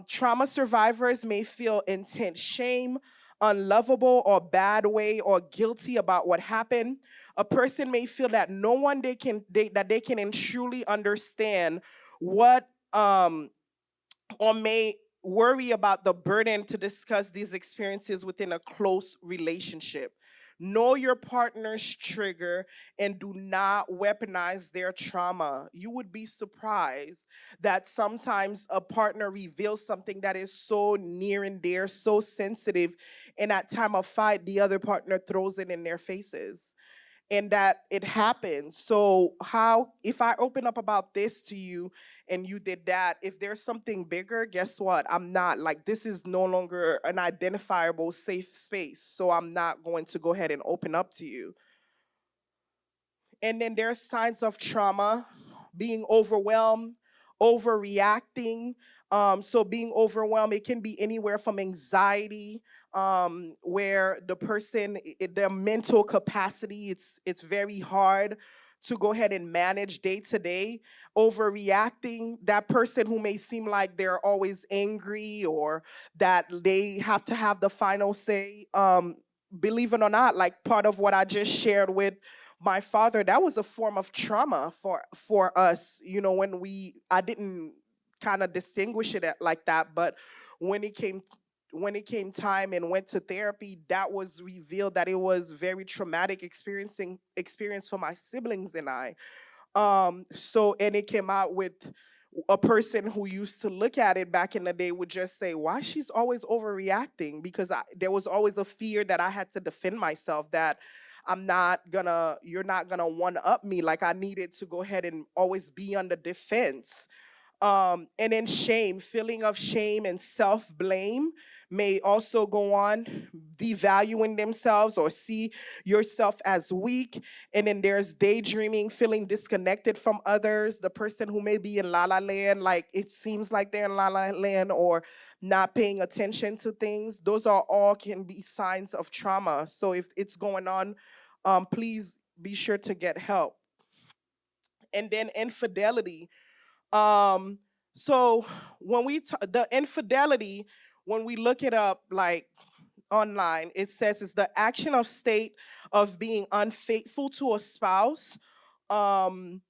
Trauma survivors may feel intense shame, unlovable or bad way or guilty about what happened. A person may feel that no one that they can truly understand what or may worry about the burden to discuss these experiences within a close relationship. Know your partner's trigger and do not weaponize their trauma. You would be surprised that sometimes a partner reveals something that is so near and dear, so sensitive, and at time of fight, the other partner throws it in their faces, and that it happens. So how if I open up about this to you and you did that, if there's something bigger, guess what? I'm not like this is no longer an identifiable safe space. So I'm not going to go ahead and open up to you. And then there's signs of trauma, being overwhelmed, overreacting. So being overwhelmed, it can be anywhere from anxiety, where the person, their mental capacity, it's very hard to go ahead and manage day to day. Overreacting, that person who may seem like they're always angry or that they have to have the final say. Believe it or not, like part of what I just shared with my father, that was a form of trauma for us, when I didn't kind of distinguish it like that, but when it came time and went to therapy, that was revealed that it was very traumatic experience for my siblings and I. So and it came out with a person who used to look at it back in the day would just say, why she's always overreacting, because there was always a fear that I had to defend myself, that you're not gonna one up me, like I needed to go ahead and always be on the defense. And then shame, feeling of shame and self-blame may also go on, devaluing themselves or see yourself as weak. And then there's daydreaming, feeling disconnected from others, the person who may be in la la land, like it seems like they're in la la land, or not paying attention to things. Those are all can be signs of trauma. So if it's going on, please be sure to get help. And then infidelity. um so when the infidelity, when we look it up like online, it says it's the action of state of being unfaithful to a spouse, um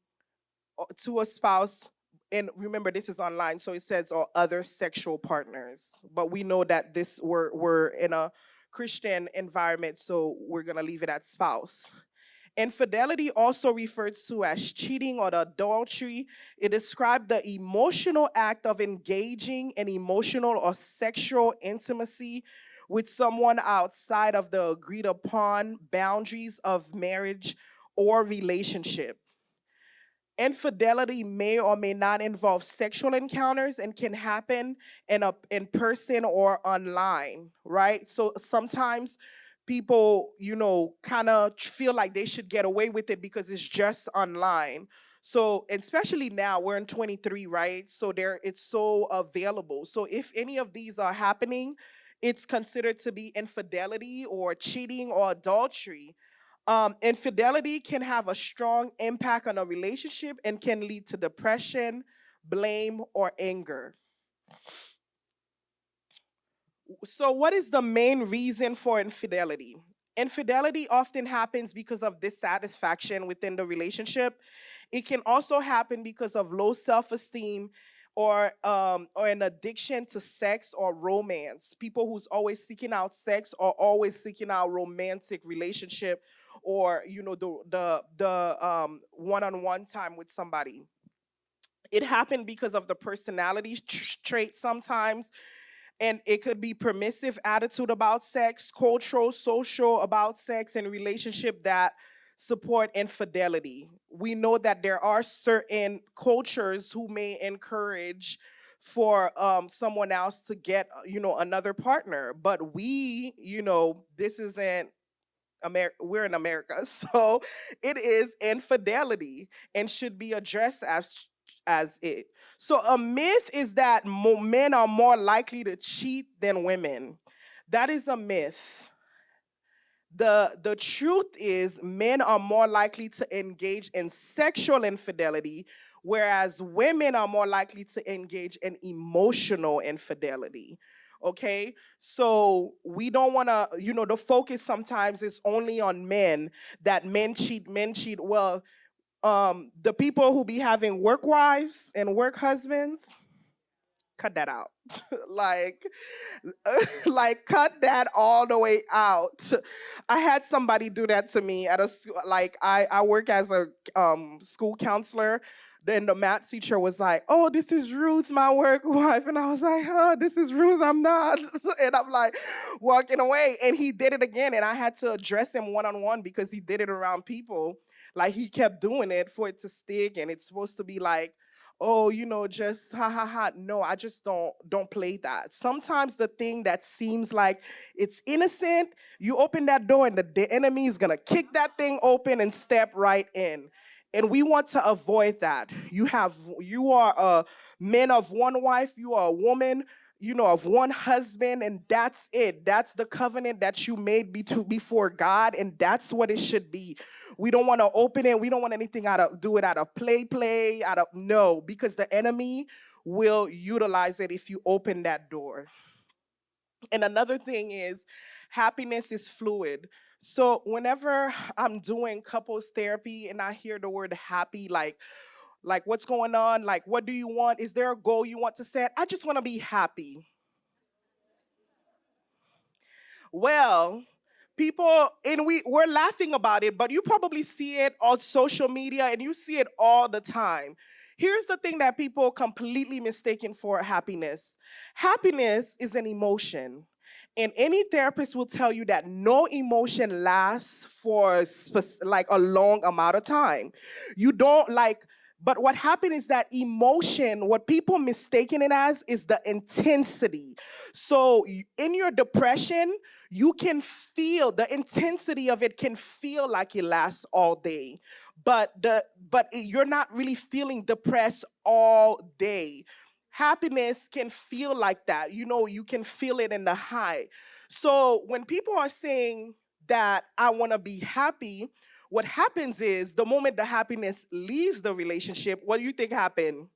to a spouse. And remember, this is online, so it says or other sexual partners, but we know that this we're in a Christian environment, so we're gonna leave it at spouse. Infidelity, also referred to as cheating or adultery, it described the emotional act of engaging in emotional or sexual intimacy with someone outside of the agreed upon boundaries of marriage or relationship. Infidelity may or may not involve sexual encounters and can happen in person or online, right? So sometimes people, kind of feel like they should get away with it because it's just online. So especially now we're in 23, right? So there it's so available. So if any of these are happening, it's considered to be infidelity or cheating or adultery. Infidelity can have a strong impact on a relationship and can lead to depression, blame, or anger. So, what is the main reason for infidelity? Infidelity often happens because of dissatisfaction within the relationship. It can also happen because of low self-esteem or an addiction to sex or romance. People who's always seeking out sex or always seeking out romantic relationship, or the one-on-one time with somebody. It happened because of the personality trait sometimes, and it could be permissive attitude about sex, cultural, social about sex and relationship that support infidelity. We know that there are certain cultures who may encourage for someone else to get another partner, but this isn't we're in America, so it is infidelity and should be addressed as it. So a myth is that men are more likely to cheat than women. That is a myth. The truth is men are more likely to engage in sexual infidelity, whereas women are more likely to engage in emotional infidelity. Okay, so we don't want to, the focus sometimes is only on men, that men cheat. Well, the people who be having work wives and work husbands, cut that out. like like cut that all the way out. I had somebody do that to me at a school. Like I work as a school counselor. Then the math teacher was like, "Oh, this is Ruth, my work wife," and I was like, "Oh, this is Ruth, I'm not." And I'm like walking away, and he did it again, and I had to address him one on one because he did it around people. Like he kept doing it for it to stick, and it's supposed to be like, oh, just ha ha ha. No, I just don't play that. Sometimes the thing that seems like it's innocent, you open that door and the enemy is gonna kick that thing open and step right in. And we want to avoid that. You are a man of one wife, you are a woman, of one husband, and that's it. That's the covenant that you made before God, and that's what it should be. We don't want to open it. We don't want anything do it out of play, out of no, because the enemy will utilize it if you open that door. And another thing is happiness is fluid. So whenever I'm doing couples therapy and I hear the word happy, like what's going on? Like, what do you want? Is there a goal you want to set? I just want to be happy. Well, people, and we're laughing about it, but you probably see it on social media and you see it all the time. Here's the thing that people completely mistaken for happiness. Happiness is an emotion. And any therapist will tell you that no emotion lasts for like a long amount of time. You don't like But what happened is that emotion, what people mistaken it as, is the intensity. So in your depression, you can feel the intensity of it can feel like it lasts all day. You're not really feeling depressed all day. Happiness can feel like that. You can feel it in the high. So when people are saying that I want to be happy, what happens is the moment the happiness leaves the relationship, what do you think happened?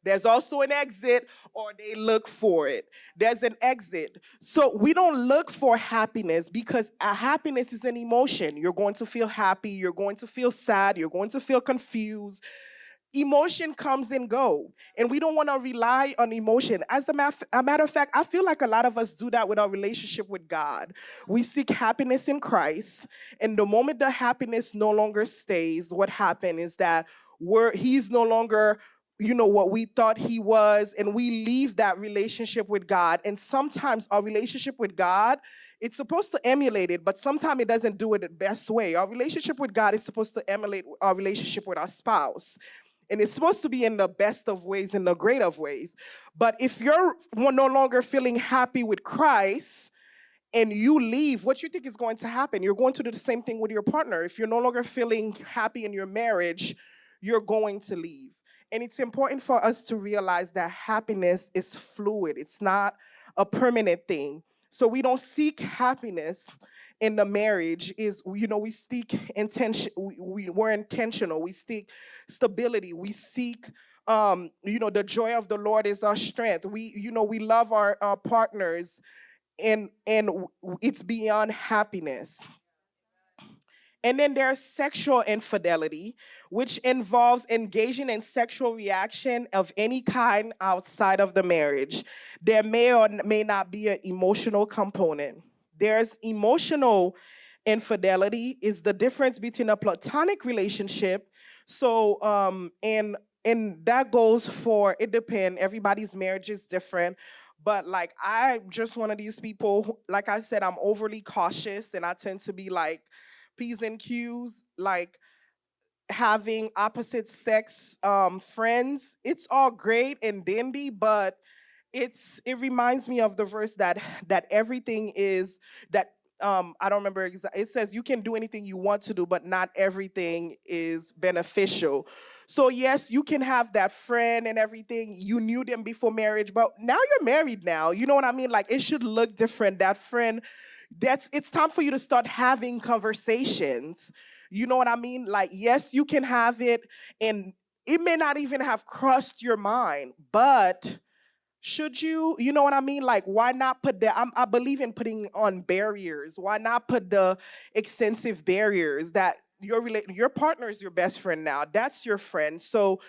There's also an exit, or they look for it. There's an exit. So we don't look for happiness because happiness is an emotion. You're going to feel happy, you're going to feel sad, you're going to feel confused. Emotion comes and go, and we don't want to rely on emotion. As a matter of fact, I feel like a lot of us do that with our relationship with God. We seek happiness in Christ, and the moment the happiness no longer stays, what happened is that he's no longer what we thought he was, and we leave that relationship with God. And sometimes our relationship with God, it's supposed to emulate it, but sometimes it doesn't do it the best way. Our relationship with God is supposed to emulate our relationship with our spouse. And it's supposed to be in the best of ways, in the great of ways. But if you're no longer feeling happy with Christ and you leave, what you think is going to happen? You're going to do the same thing with your partner. If you're no longer feeling happy in your marriage, you're going to leave. And it's important for us to realize that happiness is fluid. It's not a permanent thing. So we don't seek happiness in the marriage. We seek intention. We're intentional. We seek stability. We seek the joy of the Lord is our strength. We love our partners, and it's beyond happiness. And then there's sexual infidelity, which involves engaging in sexual reaction of any kind outside of the marriage. There may or may not be an emotional component. There's emotional infidelity is the difference between a platonic relationship. So and that goes for, it depends. Everybody's marriage is different. But like, I just one of these people, like I said, I'm overly cautious, and I tend to be like P's and Q's, like having opposite sex friends. It's all great and dandy, but it reminds me of the verse that everything is that I don't remember exactly. It says you can do anything you want to do, but not everything is beneficial. So yes, you can have that friend and everything. You knew them before marriage, but now you're married now. You know what I mean? Like, it should look different. That friend, it's time for you to start having conversations. You know what I mean? Like, yes, you can have it, and it may not even have crossed your mind, but should you know what I mean? Like, why not put I believe in putting on barriers. Why not put the extensive barriers that your partner is your best friend now. That's your friend. So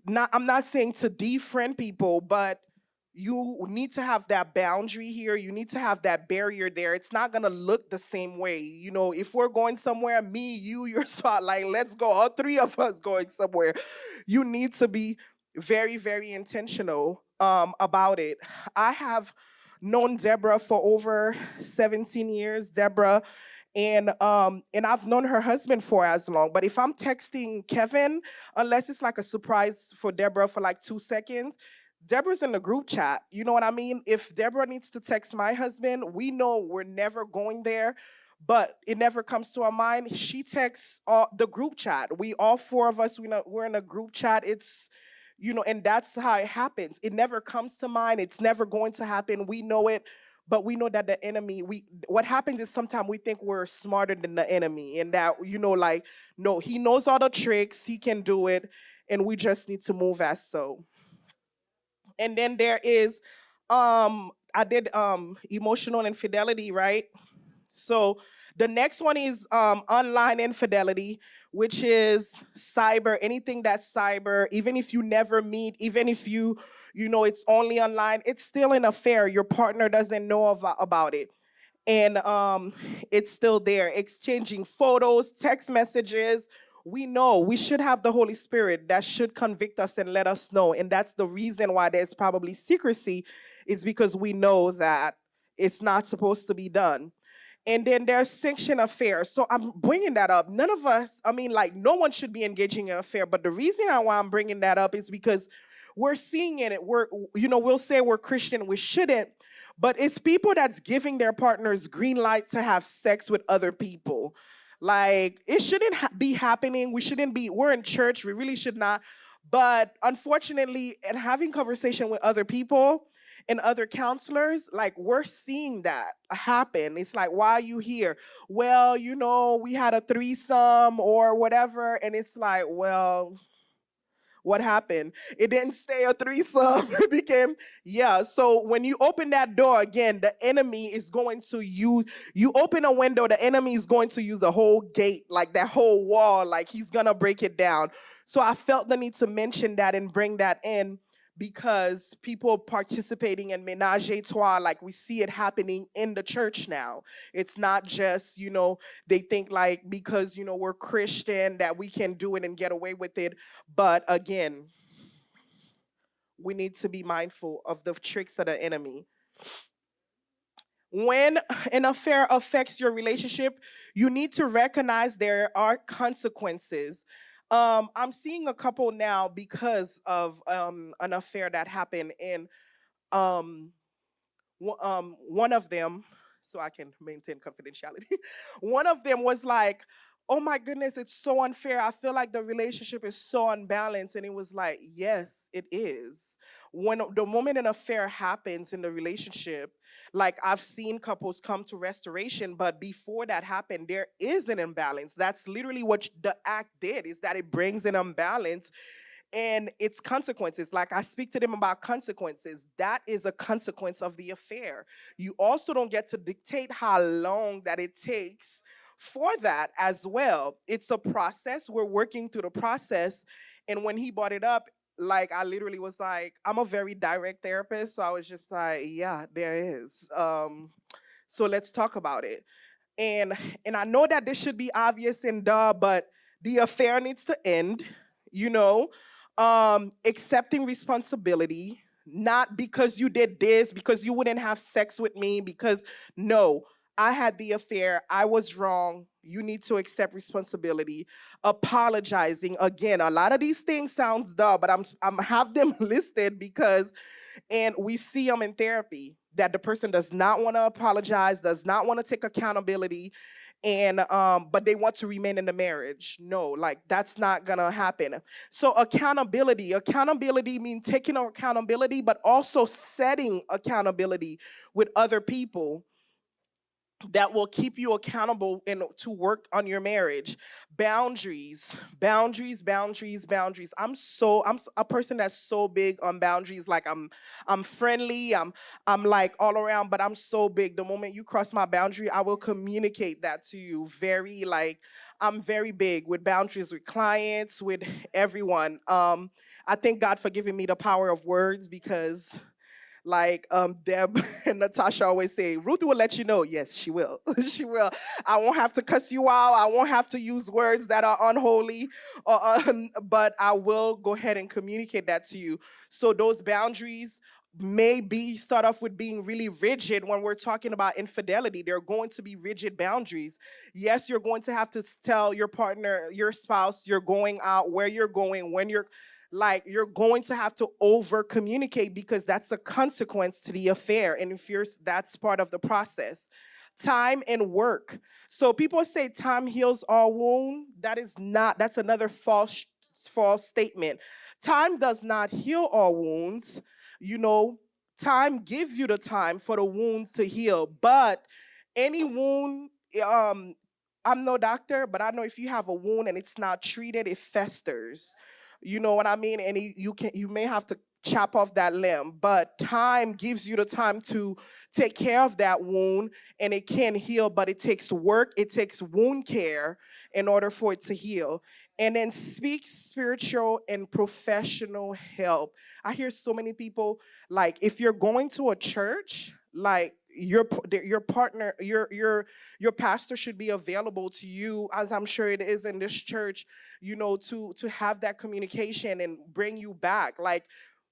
I'm not saying to defriend people, but you need to have that boundary here. You need to have that barrier there. It's not gonna look the same way. If we're going somewhere, me, you, your spot, like, let's go, all three of us going somewhere. You need to be very, very intentional about it. I have known Deborah for over 17 years. Deborah, and I've known her husband for as long. But if I'm texting Kevin, unless it's like a surprise for Deborah for like 2 seconds, Deborah's in the group chat. You know what I mean? If Deborah needs to text my husband, we know we're never going there, but it never comes to our mind. She texts the group chat. We all four of us, we're in a group chat. It's and that's how it happens. It never comes to mind. It's never going to happen. We know it, but we know that the enemy, what happens is sometimes we think we're smarter than the enemy, and that, like, no, he knows all the tricks, he can do it, and we just need to move as so. And then there is I did emotional infidelity, right? So the next one is online infidelity, which is cyber, anything that's cyber. Even if you never meet, even if it's only online, it's still an affair. Your partner doesn't know about it. And it's still there. Exchanging photos, text messages. We know we should have the Holy Spirit that should convict us and let us know. And that's the reason why there's probably secrecy, is because we know that it's not supposed to be done. And then there's sanction affairs. So I'm bringing that up. None of us, I mean, like, no one should be engaging in an affair. But the reason why I'm bringing that up is because we're seeing it. We'll say we're Christian, we shouldn't. But it's people that's giving their partners green light to have sex with other people. Like, it shouldn't be happening. We're in church. We really should not. But unfortunately, and having conversation with other people, and other counselors, like, we're seeing that happen. It's like, why are you here? Well, we had a threesome or whatever. And it's like, well, what happened? It didn't stay a threesome. It became, yeah. So when you open that door again, the enemy is going to use, you open a window, the enemy is going to use a whole gate, like that whole wall, like he's going to break it down. So I felt the need to mention that and bring that in, because people participating in menage a trois, like we see it happening in the church now. It's not just, they think like because, we're Christian that we can do it and get away with it. But again, we need to be mindful of the tricks of the enemy. When an affair affects your relationship, you need to recognize there are consequences. I'm seeing a couple now because of an affair that happened, and um, one of them, so I can maintain confidentiality. One of them was like, "Oh my goodness, it's so unfair. I feel like the relationship is so unbalanced." And it was like, yes, it is. When the moment an affair happens in the relationship, like, I've seen couples come to restoration, but before that happened, there is an imbalance. That's literally what the act did, is that it brings an imbalance, and its consequences. Like, I speak to them about consequences. That is a consequence of the affair. You also don't get to dictate how long that it takes for that as well. It's a process. We're working through the process. And when he brought it up, like, I literally was like, I'm a very direct therapist, so I was just like, yeah, there is. So let's talk about it. And I know that this should be obvious and duh, but the affair needs to end, you know. Accepting responsibility, not because you did this, because you wouldn't have sex with me, because no, I had the affair, I was wrong. You need to accept responsibility. Apologizing. Again, a lot of these things sounds duh, but I'm have them listed because, and we see them in therapy, that the person does not want to apologize, does not want to take accountability, and but they want to remain in the marriage. No, like, that's not gonna happen. So accountability means taking accountability, but also setting accountability with other people that will keep you accountable and to work on your marriage. Boundaries. I'm a person that's so big on boundaries. Like, I'm friendly, I'm like all around, but I'm so big. The moment you cross my boundary, I will communicate that to you. Very, like, I'm very big with boundaries, with clients, with everyone. I thank God for giving me the power of words, because, like, Deb and Natasha always say, Ruth will let you know. Yes, she will. She will. I won't have to cuss you out. I won't have to use words that are unholy, but I will go ahead and communicate that to you. So those boundaries may be start off with being really rigid. When we're talking about infidelity, there are going to be rigid boundaries. Yes, you're going to have to tell your partner, your spouse, you're going out, where you're going, when you're, like, you're going to have to over communicate, because that's a consequence to the affair, and if you're, that's part of the process. Time and work. So people say time heals all wound. That is not, that's another false statement. Time does not heal all wounds. you know Time gives you the time for the wounds to heal, but any wound, um I'm no doctor, but I know if you have a wound and it's not treated, it festers. You know what I mean? And you may have to chop off that limb, but time gives you the time to take care of that wound, and it can heal, but it takes work, it takes wound care in order for it to heal. And then speak spiritual and professional help. I hear so many people, like, if you're going to a church, like, your partner, your pastor should be available to you, as I'm sure it is in this church, to have that communication and bring you back. Like,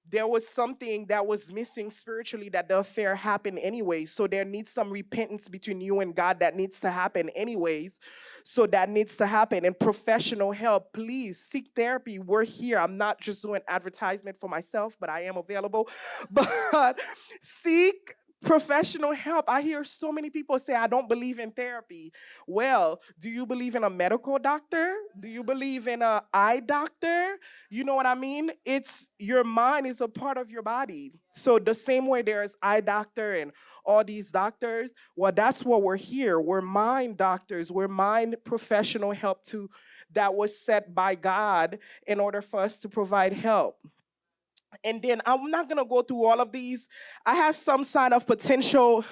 there was something that was missing spiritually, that the affair happened anyway. So there needs some repentance between you and God that needs to happen anyways. So that needs to happen. And professional help, please seek therapy. We're here. I'm not just doing advertisement for myself, but I am available. But seek professional help. I hear so many people say, I don't believe in therapy. Well, do you believe in a medical doctor? Do you believe in an eye doctor? You know what I mean? It's your mind is a part of your body. So the same way there's eye doctor and all these doctors, well, that's what we're here. We're mind doctors. We're mind professional help to that was set by God in order for us to provide help. And then I'm not gonna go through all of these. I have some sign of potential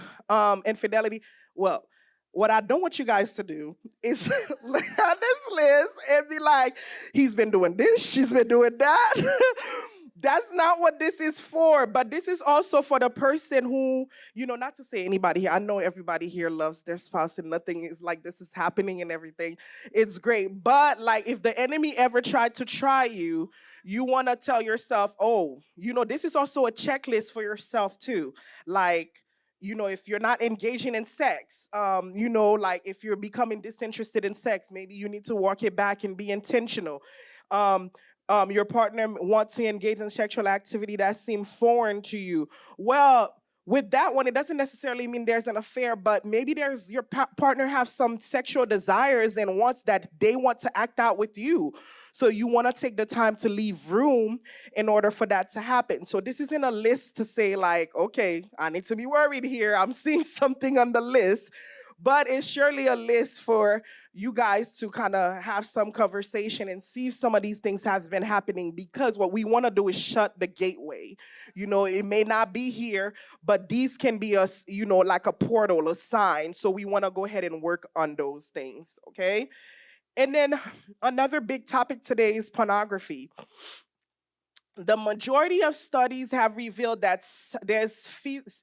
infidelity. Well, what I don't want you guys to do is look at this list and be like, he's been doing this, she's been doing that. That's not what this is for. But this is also for the person who, not to say anybody here. I know everybody here loves their spouse and nothing is like this is happening and everything. It's great. But like if the enemy ever tried to try you, you want to tell yourself, oh, this is also a checklist for yourself too. Like, if you're not engaging in sex, like if you're becoming disinterested in sex, maybe you need to walk it back and be intentional. Your partner wants to engage in sexual activity that seems foreign to you. Well, with that one, it doesn't necessarily mean there's an affair, but maybe there's your partner have some sexual desires and wants that they want to act out with you. So you want to take the time to leave room in order for that to happen. So this isn't a list to say like, okay, I need to be worried here. I'm seeing something on the list, but it's surely a list for you guys to kind of have some conversation and see if some of these things has been happening, because what we want to do is shut the gateway. It may not be here, but these can be like a portal, a sign. So we want to go ahead and work on those things, okay? And then another big topic today is pornography. The majority of studies have revealed that there's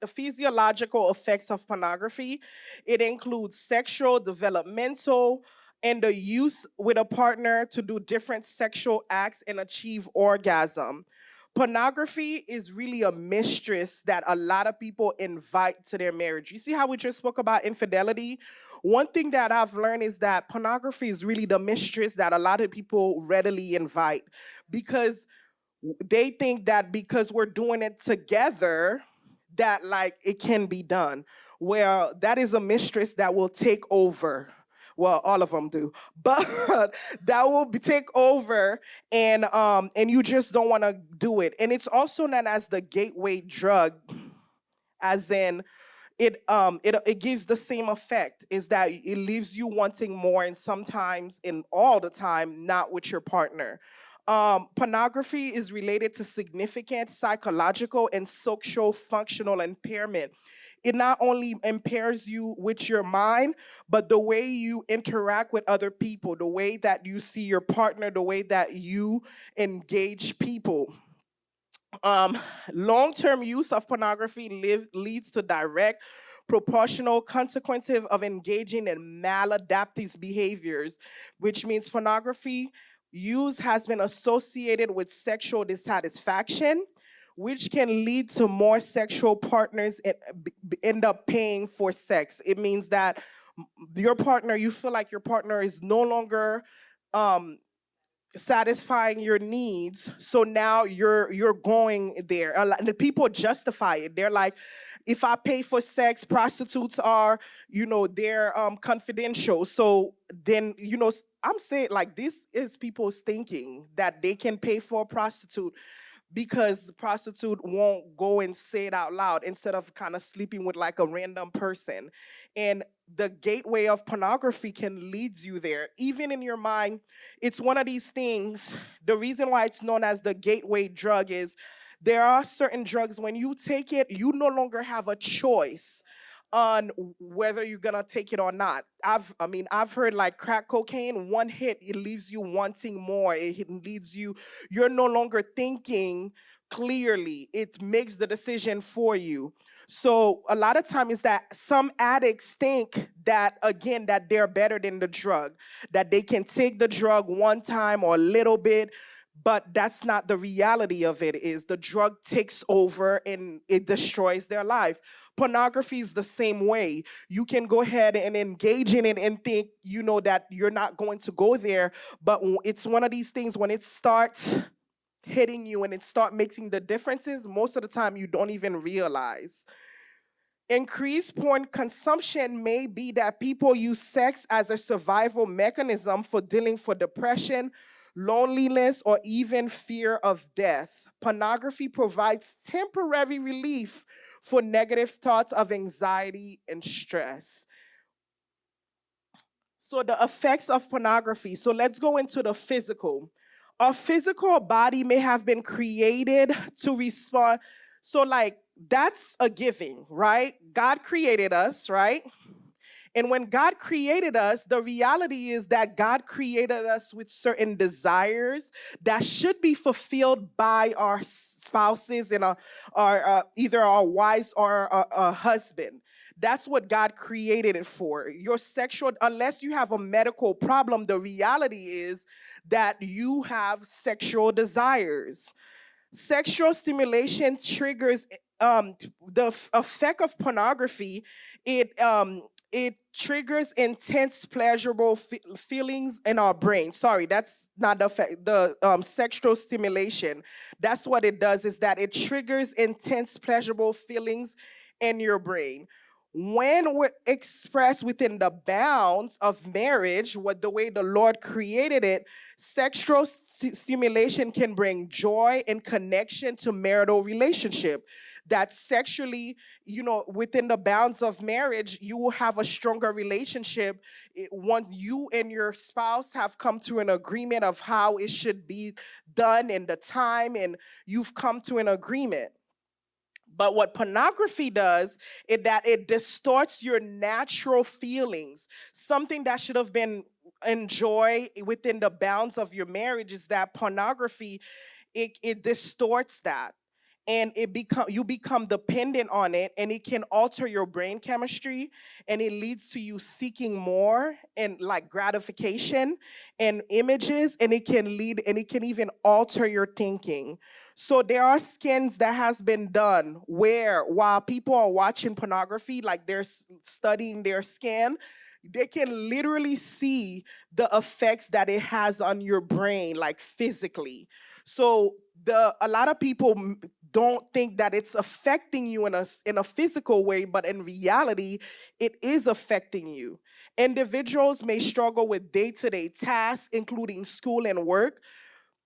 physiological effects of pornography. It includes sexual, developmental, and the use with a partner to do different sexual acts and achieve orgasm. Pornography is really a mistress that a lot of people invite to their marriage. You see how we just spoke about infidelity? One thing that I've learned is that pornography is really the mistress that a lot of people readily invite, because they think that because we're doing it together that like it can be done. Well, that is a mistress that will take over. Well, all of them do, but that will take over, and you just don't want to do it. And it's also known as the gateway drug, as in it gives the same effect, is that it leaves you wanting more, and sometimes and all the time not with your partner. Pornography is related to significant psychological and social functional impairment. It not only impairs you with your mind, but the way you interact with other people, the way that you see your partner, the way that you engage people. Um, Long-term use of pornography leads to direct proportional consequences of engaging in maladaptive behaviors, which means pornography use has been associated with sexual dissatisfaction, which can lead to more sexual partners end up paying for sex. It means that you feel like your partner is no longer um, satisfying your needs, so now you're going there. The people justify it. They're like, if I pay for sex, prostitutes are, they're confidential. So then, I'm saying like this is people's thinking that they can pay for a prostitute because the prostitute won't go and say it out loud instead of kind of sleeping with like a random person. And the gateway of pornography can lead you there. Even in your mind, it's one of these things. The reason why it's known as the gateway drug is there are certain drugs, when you take it, you no longer have a choice on whether you're gonna take it or not. I've heard like crack cocaine, one hit, it leaves you wanting more. It leads you, you're no longer thinking clearly. It makes the decision for you. So a lot of time is that some addicts think that, again, that they're better than the drug, that they can take the drug one time or a little bit, but that's not the reality of it. Is the drug takes over and it destroys their life. Pornography is the same way. You can go ahead and engage in it and think that you're not going to go there, but it's one of these things when it starts hitting you and it start making the differences, most of the time you don't even realize. Increased porn consumption may be that people use sex as a survival mechanism for dealing for depression, loneliness, or even fear of death. Pornography provides temporary relief for negative thoughts of anxiety and stress. So the effects of pornography. So let's go into the physical. Our physical body may have been created to respond. So like that's a giving, right? God created us, right? And when God created us, the reality is that God created us with certain desires that should be fulfilled by our spouses and either our wives or a husband. That's what God created it for. Your sexual, unless you have a medical problem, the reality is that you have sexual desires. Sexual stimulation triggers the effect of pornography. It triggers intense pleasurable feelings in our brain. Sorry, that's not the effect. The sexual stimulation. That's what it does. Is that it triggers intense pleasurable feelings in your brain. When we're expressed within the bounds of marriage, what the way the Lord created it, sexual stimulation can bring joy and connection to marital relationship. That sexually, within the bounds of marriage, you will have a stronger relationship once you and your spouse have come to an agreement of how it should be done and the time, and you've come to an agreement. But what pornography does is that it distorts your natural feelings. Something that should have been enjoy within the bounds of your marriage is that pornography, it distorts that. And you become dependent on it, and it can alter your brain chemistry, and it leads to you seeking more and like gratification and images, and it can even alter your thinking. So there are scans that has been done where while people are watching pornography, like they're studying their scan, they can literally see the effects that it has on your brain, like physically. So a lot of people don't think that it's affecting you in a physical way, but in reality, it is affecting you. Individuals may struggle with day-to-day tasks, including school and work.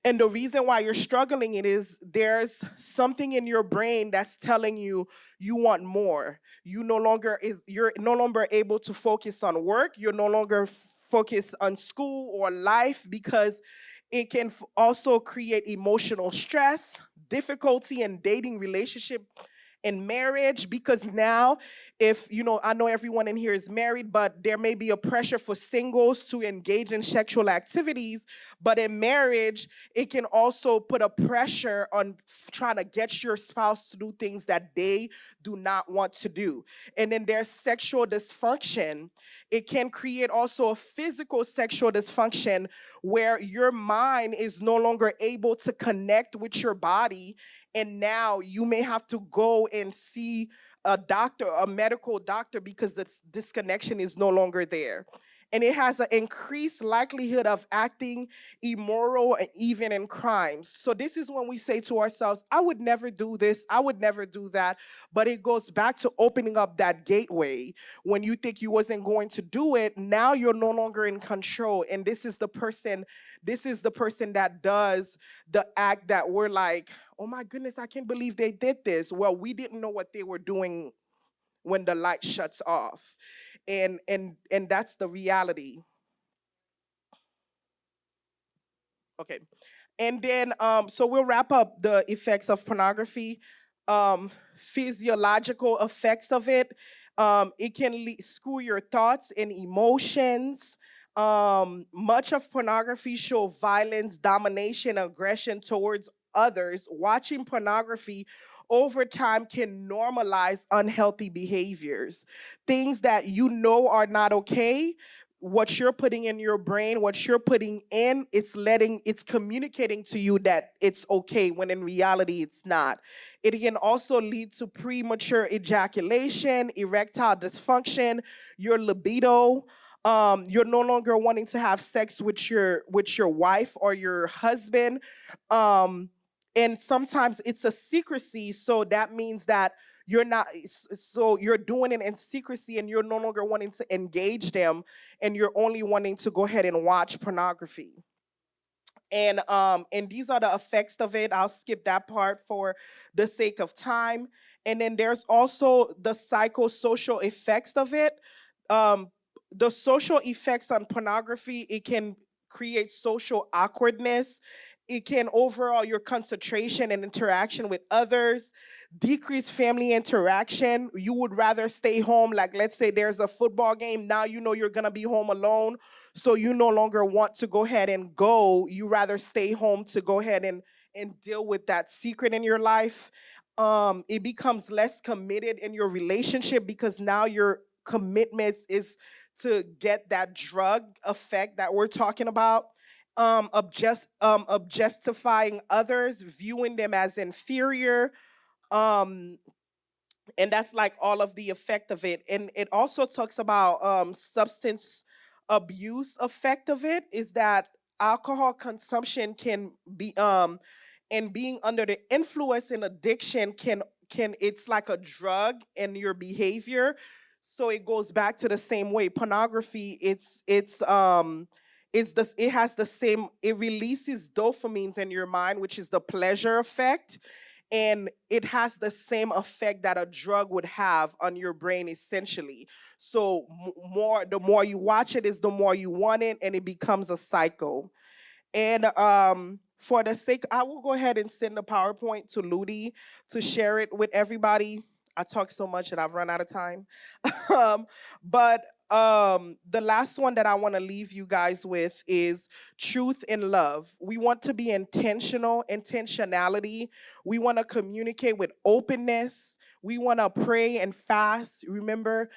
And the reason why you're struggling it is there's something in your brain that's telling you you want more. You're no longer able to focus on work. You're no longer focused on school or life because it can also create emotional stress, difficulty in dating relationship in marriage, because now if I know everyone in here is married, but there may be a pressure for singles to engage in sexual activities, but in marriage it can also put a pressure on trying to get your spouse to do things that they do not want to do. And then there's sexual dysfunction. It can create also a physical sexual dysfunction where your mind is no longer able to connect with your body, and now you may have to go and see a doctor, a medical doctor, because this disconnection is no longer there. And it has an increased likelihood of acting immoral and even in crimes. So this is when we say to ourselves, I would never do this, I would never do that. But it goes back to opening up that gateway. When you think you wasn't going to do it, now you're no longer in control. And this is the person that does the act that we're like, oh my goodness, I can't believe they did this. Well, we didn't know what they were doing when the light shuts off. And that's the reality. Okay. And then so we'll wrap up the effects of pornography. Physiological effects of it. It can screw your thoughts and emotions. Much of pornography show violence, domination, aggression towards others. Watching pornography over time can normalize unhealthy behaviors. Things that are not okay, what you're putting in your brain, what you're putting in, it's communicating to you that it's okay when in reality it's not. It can also lead to premature ejaculation, erectile dysfunction, your libido. You're no longer wanting to have sex with your wife or your husband. Um, and sometimes it's a secrecy, so that means that you're not so you're doing it in secrecy and you're no longer wanting to engage them, and you're only wanting to go ahead and watch pornography. And these are the effects of it. I'll skip that part for the sake of time. And then there's also the psychosocial effects of it. um the social effects on pornography, it can create social awkwardness. It can overall your concentration and interaction with others, decrease family interaction. You would rather stay home, like let's say there's a football game, now you know you're going to be home alone, so you no longer want to go ahead and go. You rather stay home to go ahead and deal with that secret in your life. It becomes less committed in your relationship because now your commitments is to get that drug effect that we're talking about. Objectifying others, viewing them as inferior. um and that's like all of the effect of it. And it also talks about substance abuse effect of it, is that alcohol consumption can be and being under the influence and addiction can it's like a drug in your behavior. So it goes back to the same way pornography. It has the same, it releases dopamines in your mind, which is the pleasure effect, and it has the same effect that a drug would have on your brain essentially. So more, the more you watch it is the more you want it, and it becomes a cycle. And for the sake, I will go ahead and send the PowerPoint to Ludi to share it with everybody. I talk so much that I've run out of time. um, but the last one that I want to leave you guys with is truth and love. We want to be intentionality. We want to communicate with openness. We want to pray and fast. Remember,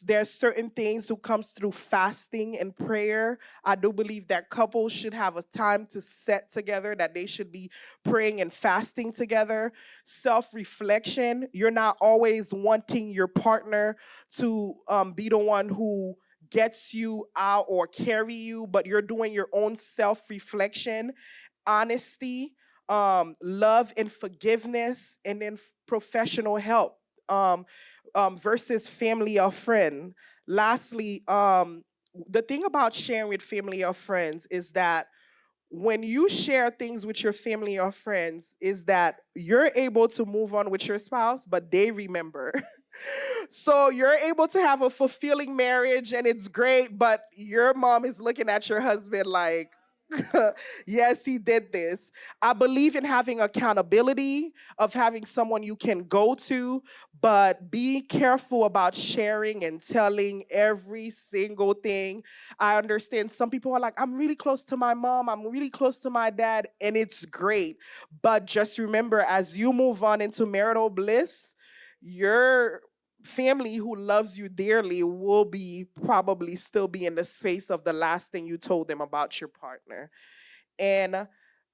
there's certain things who comes through fasting and prayer. I do believe that couples should have a time to set together, that they should be praying and fasting together. Self reflection. You're not always wanting your partner to be the one who gets you out or carry you, but you're doing your own self reflection. Honesty, love and forgiveness, and then professional help, um, versus family or friend. Lastly, the thing about sharing with family or friends is that when you share things with your family or friends, is that you're able to move on with your spouse, but they remember. So you're able to have a fulfilling marriage and it's great, but your mom is looking at your husband like, yes, he did this. I believe in having accountability, of having someone you can go to, but be careful about sharing and telling every single thing. I understand some people are like, I'm really close to my mom, I'm really close to my dad, and it's great. But just remember, as you move on into marital bliss, your family who loves you dearly will be probably still be in the space of the last thing you told them about your partner. And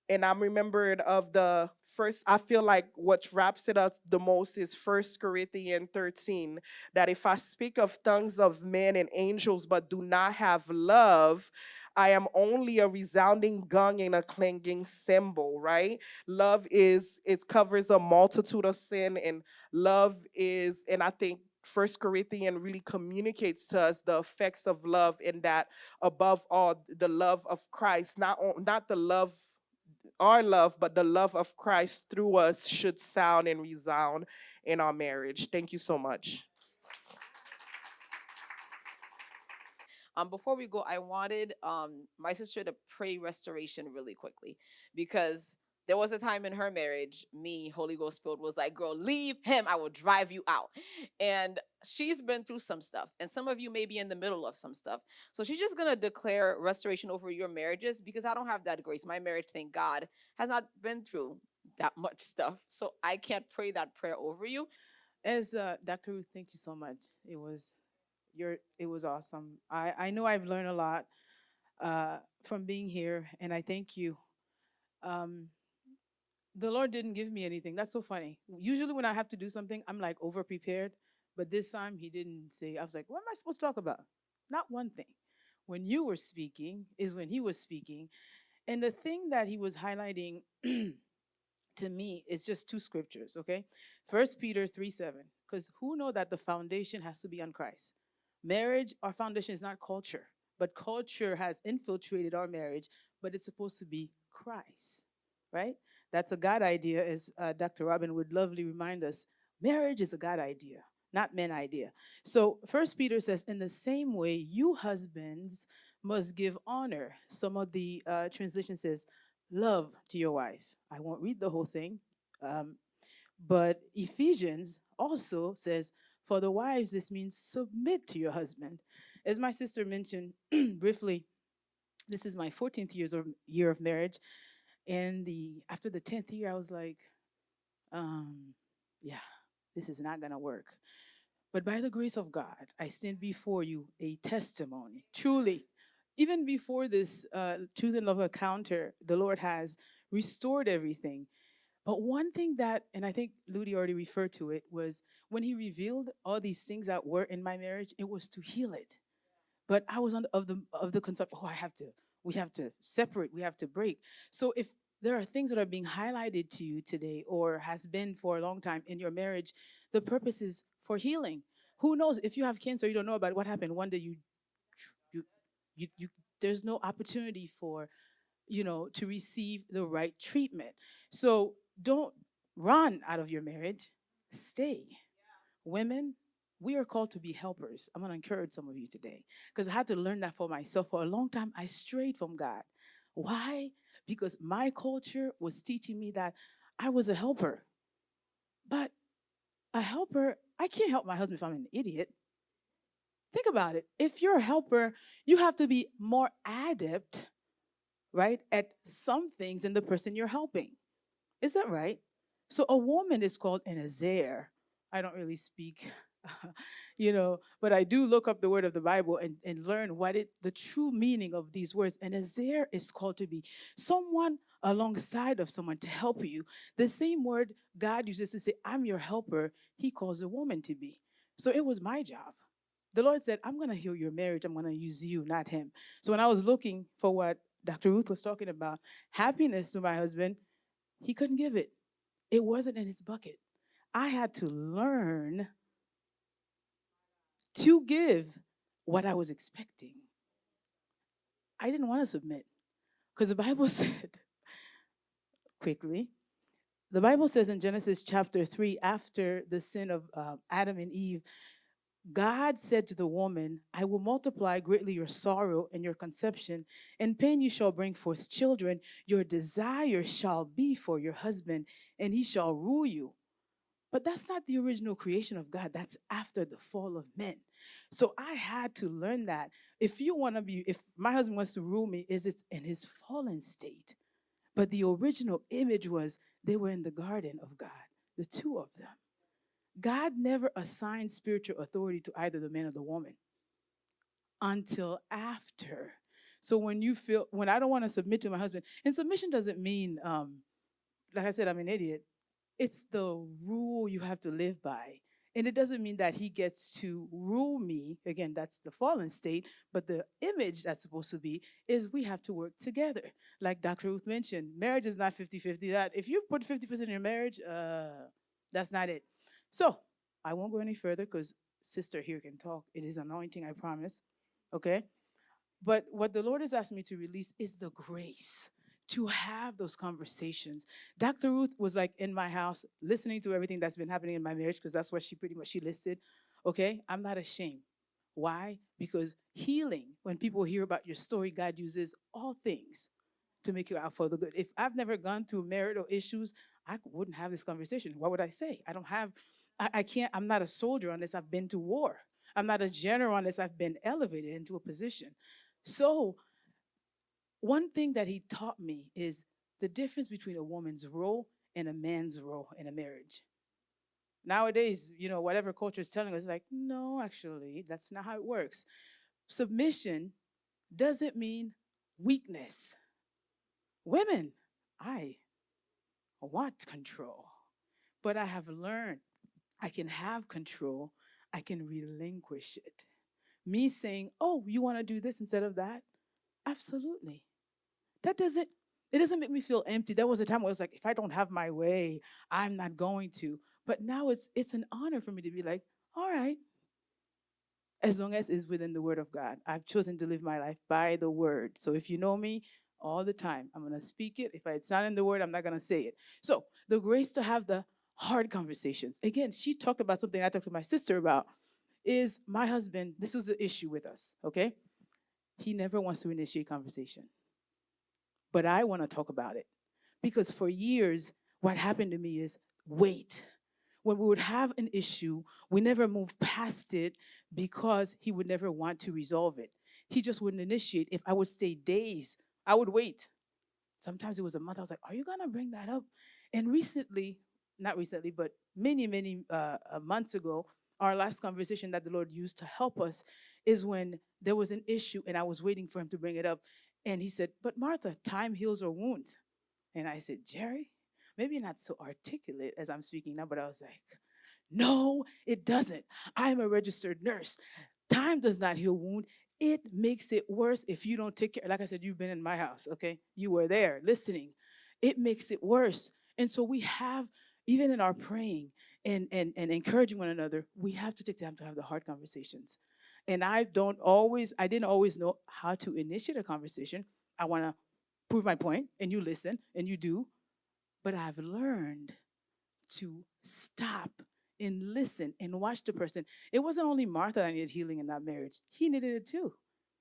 and I'm remembered of the first, I feel like what wraps it up the most is 1 Corinthians 13, that if I speak of tongues of men and angels but do not have love, I am only a resounding gong and a clanging cymbal, right? Love is, it covers a multitude of sin, and love is, and I think First Corinthians really communicates to us the effects of love, in that above all the love of Christ, not the love, our love, but the love of Christ through us should sound and resound in our marriage. Thank you so much. Before we go, I wanted my sister to pray restoration really quickly, because there was a time in her marriage, me, Holy Ghost filled, was like, girl, leave him. I will drive you out. And she's been through some stuff. And some of you may be in the middle of some stuff. So she's just going to declare restoration over your marriages, because I don't have that grace. My marriage, thank God, has not been through that much stuff. So I can't pray that prayer over you. As Dr. Ruth, thank you so much. It was It was awesome. I know I've learned a lot from being here, and I thank you. Um, the Lord didn't give me anything. That's so funny. Usually, when I have to do something, I'm like over prepared. But this time, He didn't say. I was like, what am I supposed to talk about? Not one thing. When you were speaking, is when He was speaking. And the thing that He was highlighting to me is just two scriptures, okay? First Peter 3:7. Because who know that the foundation has to be on Christ? Marriage, our foundation is not culture, but culture has infiltrated our marriage, but it's supposed to be Christ, right? That's a God idea, as Dr. Robin would lovely remind us. Marriage is a God idea, not men idea. So First Peter says, in the same way, you husbands must give honor. Some of the translation says, love to your wife. I won't read the whole thing. Um, but Ephesians also says, for the wives, this means submit to your husband. As my sister mentioned briefly, this is my 14th year of marriage. And after the 10th year, I was like, um, yeah, this is not going to work. But by the grace of God, I stand before you a testimony. Truly, even before this Truth and Love encounter, the Lord has restored everything. But one thing that, and I think Ludi already referred to it, was when he revealed all these things that were in my marriage, it was to heal it. But I was of the concept, oh, we have to separate, we have to break. So if there are things that are being highlighted to you today or has been for a long time in your marriage, the purpose is for healing. Who knows if you have cancer, you don't know about it, what happened one day you you there's no opportunity for to receive the right treatment. So don't run out of your marriage, stay. Women, we are called to be helpers. I'm going to encourage some of you today because I had to learn that for myself. For a long time, I strayed from God. Why? Because my culture was teaching me that I was a helper. But a helper, I can't help my husband if I'm an idiot. Think about it. If you're a helper, you have to be more adept, right, at some things than the person you're helping. Is that right? So a woman is called an azer. I don't really speak, but I do look up the word of the Bible and learn the true meaning of these words. An azer is called to be someone alongside of someone to help you. The same word God uses to say, I'm your helper, He calls a woman to be. So it was my job. The Lord said, I'm going to heal your marriage. I'm going to use you, not him. So when I was looking for what Dr. Ruth was talking about, happiness to my husband, he couldn't give it. It wasn't in his bucket. I had to learn to give what I was expecting. I didn't want to submit because the Bible said, quickly, the Bible says in Genesis chapter 3, after the sin of Adam and Eve, God said to the woman, I will multiply greatly your sorrow and your conception. In pain you shall bring forth children. Your desire shall be for your husband, and he shall rule you. But that's not the original creation of God. That's after the fall of men. So I had to learn that if my husband wants to rule me, is it's in his fallen state. But the original image was they were in the garden of God, the two of them. God never assigned spiritual authority to either the man or the woman until after. So when I don't want to submit to my husband, and submission doesn't mean, like I said, I'm an idiot. It's the rule you have to live by. And it doesn't mean that he gets to rule me. Again, that's the fallen state. But the image that's supposed to be is we have to work together. Like Dr. Ruth mentioned, marriage is not 50-50. That if you put 50% in your marriage, that's not it. So I won't go any further because sister here can talk. It is anointing, I promise. Okay? But what the Lord has asked me to release is the grace to have those conversations. Dr. Ruth was like in my house listening to everything that's been happening in my marriage because that's what she listed. Okay? I'm not ashamed. Why? Because healing, when people hear about your story, God uses all things to make you out for the good. If I've never gone through marital issues, I wouldn't have this conversation. What would I say? I can't, I'm not a soldier unless I've been to war. I'm not a general unless I've been elevated into a position. So, one thing that he taught me is the difference between a woman's role and a man's role in a marriage. Nowadays, whatever culture is telling us, like, no, actually, that's not how it works. Submission doesn't mean weakness. Women, I want control, but I have learned I can have control, I can relinquish it. Me saying, oh, you want to do this instead of that? Absolutely. That doesn't, it doesn't make me feel empty. There was a time where I was like, if I don't have my way, I'm not going to. But now it's an honor for me to be like, all right, as long as it's within the word of God. I've chosen to live my life by the word. So if you know me all the time, I'm going to speak it. If it's not in the word, I'm not going to say it. So the grace to have the hard conversations. Again, she talked about something I talked to my sister about is my husband, this was an issue with us, okay? He never wants to initiate conversation. But I want to talk about it because for years, what happened to me is wait. When we would have an issue, we never moved past it because he would never want to resolve it. He just wouldn't initiate. If I would stay days, I would wait. Sometimes it was a month. I was like, are you going to bring that up? And recently, not recently, but many months ago, our last conversation that the Lord used to help us is when there was an issue and I was waiting for him to bring it up. And he said, but Martha, time heals our wounds. And I said, Jerry, maybe not so articulate as I'm speaking now, but I was like, no, it doesn't. I'm a registered nurse. Time does not heal wound. It makes it worse if you don't take care. Like I said, you've been in my house, okay? You were there listening. It makes it worse. And so we have, even in our praying and encouraging one another, we have to take time to have the hard conversations. And I didn't always know how to initiate a conversation. I want to prove my point, and you listen, and you do. But I've learned to stop and listen and watch the person. It wasn't only Martha that needed healing in that marriage. He needed it too.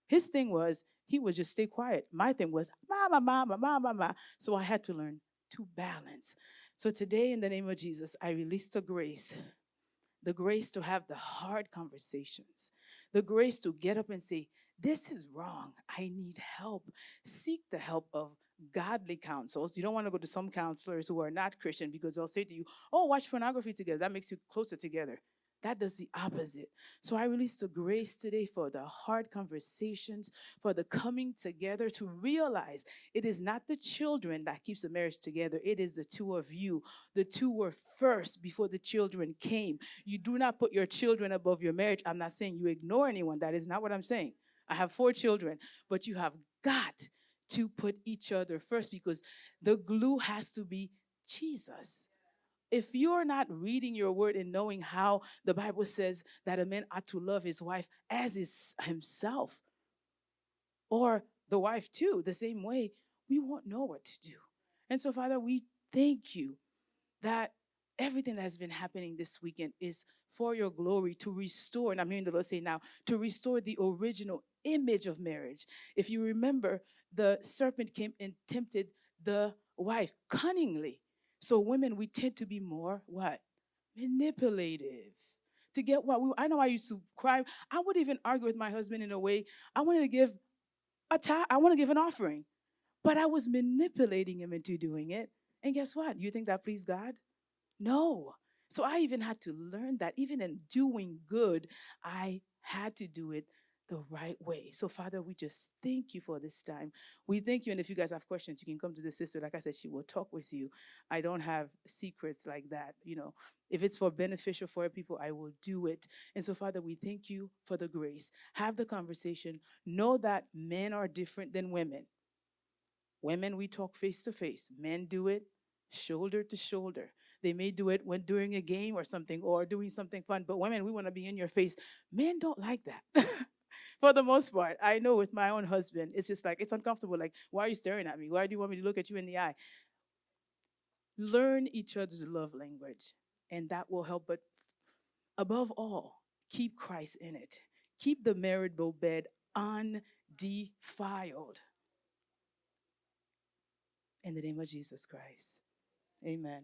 His thing was he would just stay quiet. My thing was ma. So I had to learn to balance. So today, in the name of Jesus, I release the grace to have the hard conversations, the grace to get up and say, this is wrong. I need help. Seek the help of godly counsels. You don't want to go to some counselors who are not Christian because they'll say to you, oh, watch pornography together. That makes you closer together. That does the opposite. So I release the grace today for the hard conversations, for the coming together to realize it is not the children that keeps the marriage together. It is the two of you. The two were first before the children came. You do not put your children above your marriage. I'm not saying you ignore anyone. That is not what I'm saying. I have 4 children, but you have got to put each other first because the glue has to be Jesus. If you're not reading your word and knowing how the Bible says that a man ought to love his wife as is himself, or the wife too, the same way, we won't know what to do. And so, Father, we thank you that everything that has been happening this weekend is for your glory to restore, and I'm hearing the Lord say now, to restore the original image of marriage. If you remember, the serpent came and tempted the wife cunningly. So women, we tend to be more what? Manipulative. To get what I know I used to cry. I would even argue with my husband in a way. I wanted to give I want to give an offering. But I was manipulating him into doing it. And guess what? You think that pleased God? No. So I even had to learn that even in doing good, I had to do it the right way. So, Father, we just thank you for this time. We thank you. And if you guys have questions, you can come to the sister. Like I said, she will talk with you. I don't have secrets like that. If it's for beneficial for people, I will do it. And so, Father, we thank you for the grace. Have the conversation. Know that men are different than women. Women, we talk face to face. Men do it shoulder to shoulder. They may do it when during a game or something or doing something fun, but women, we want to be in your face. Men don't like that. For the most part, I know with my own husband, it's just like, it's uncomfortable. Like, why are you staring at me? Why do you want me to look at you in the eye? Learn each other's love language, and that will help. But above all, keep Christ in it. Keep the marital bed undefiled. In the name of Jesus Christ. Amen.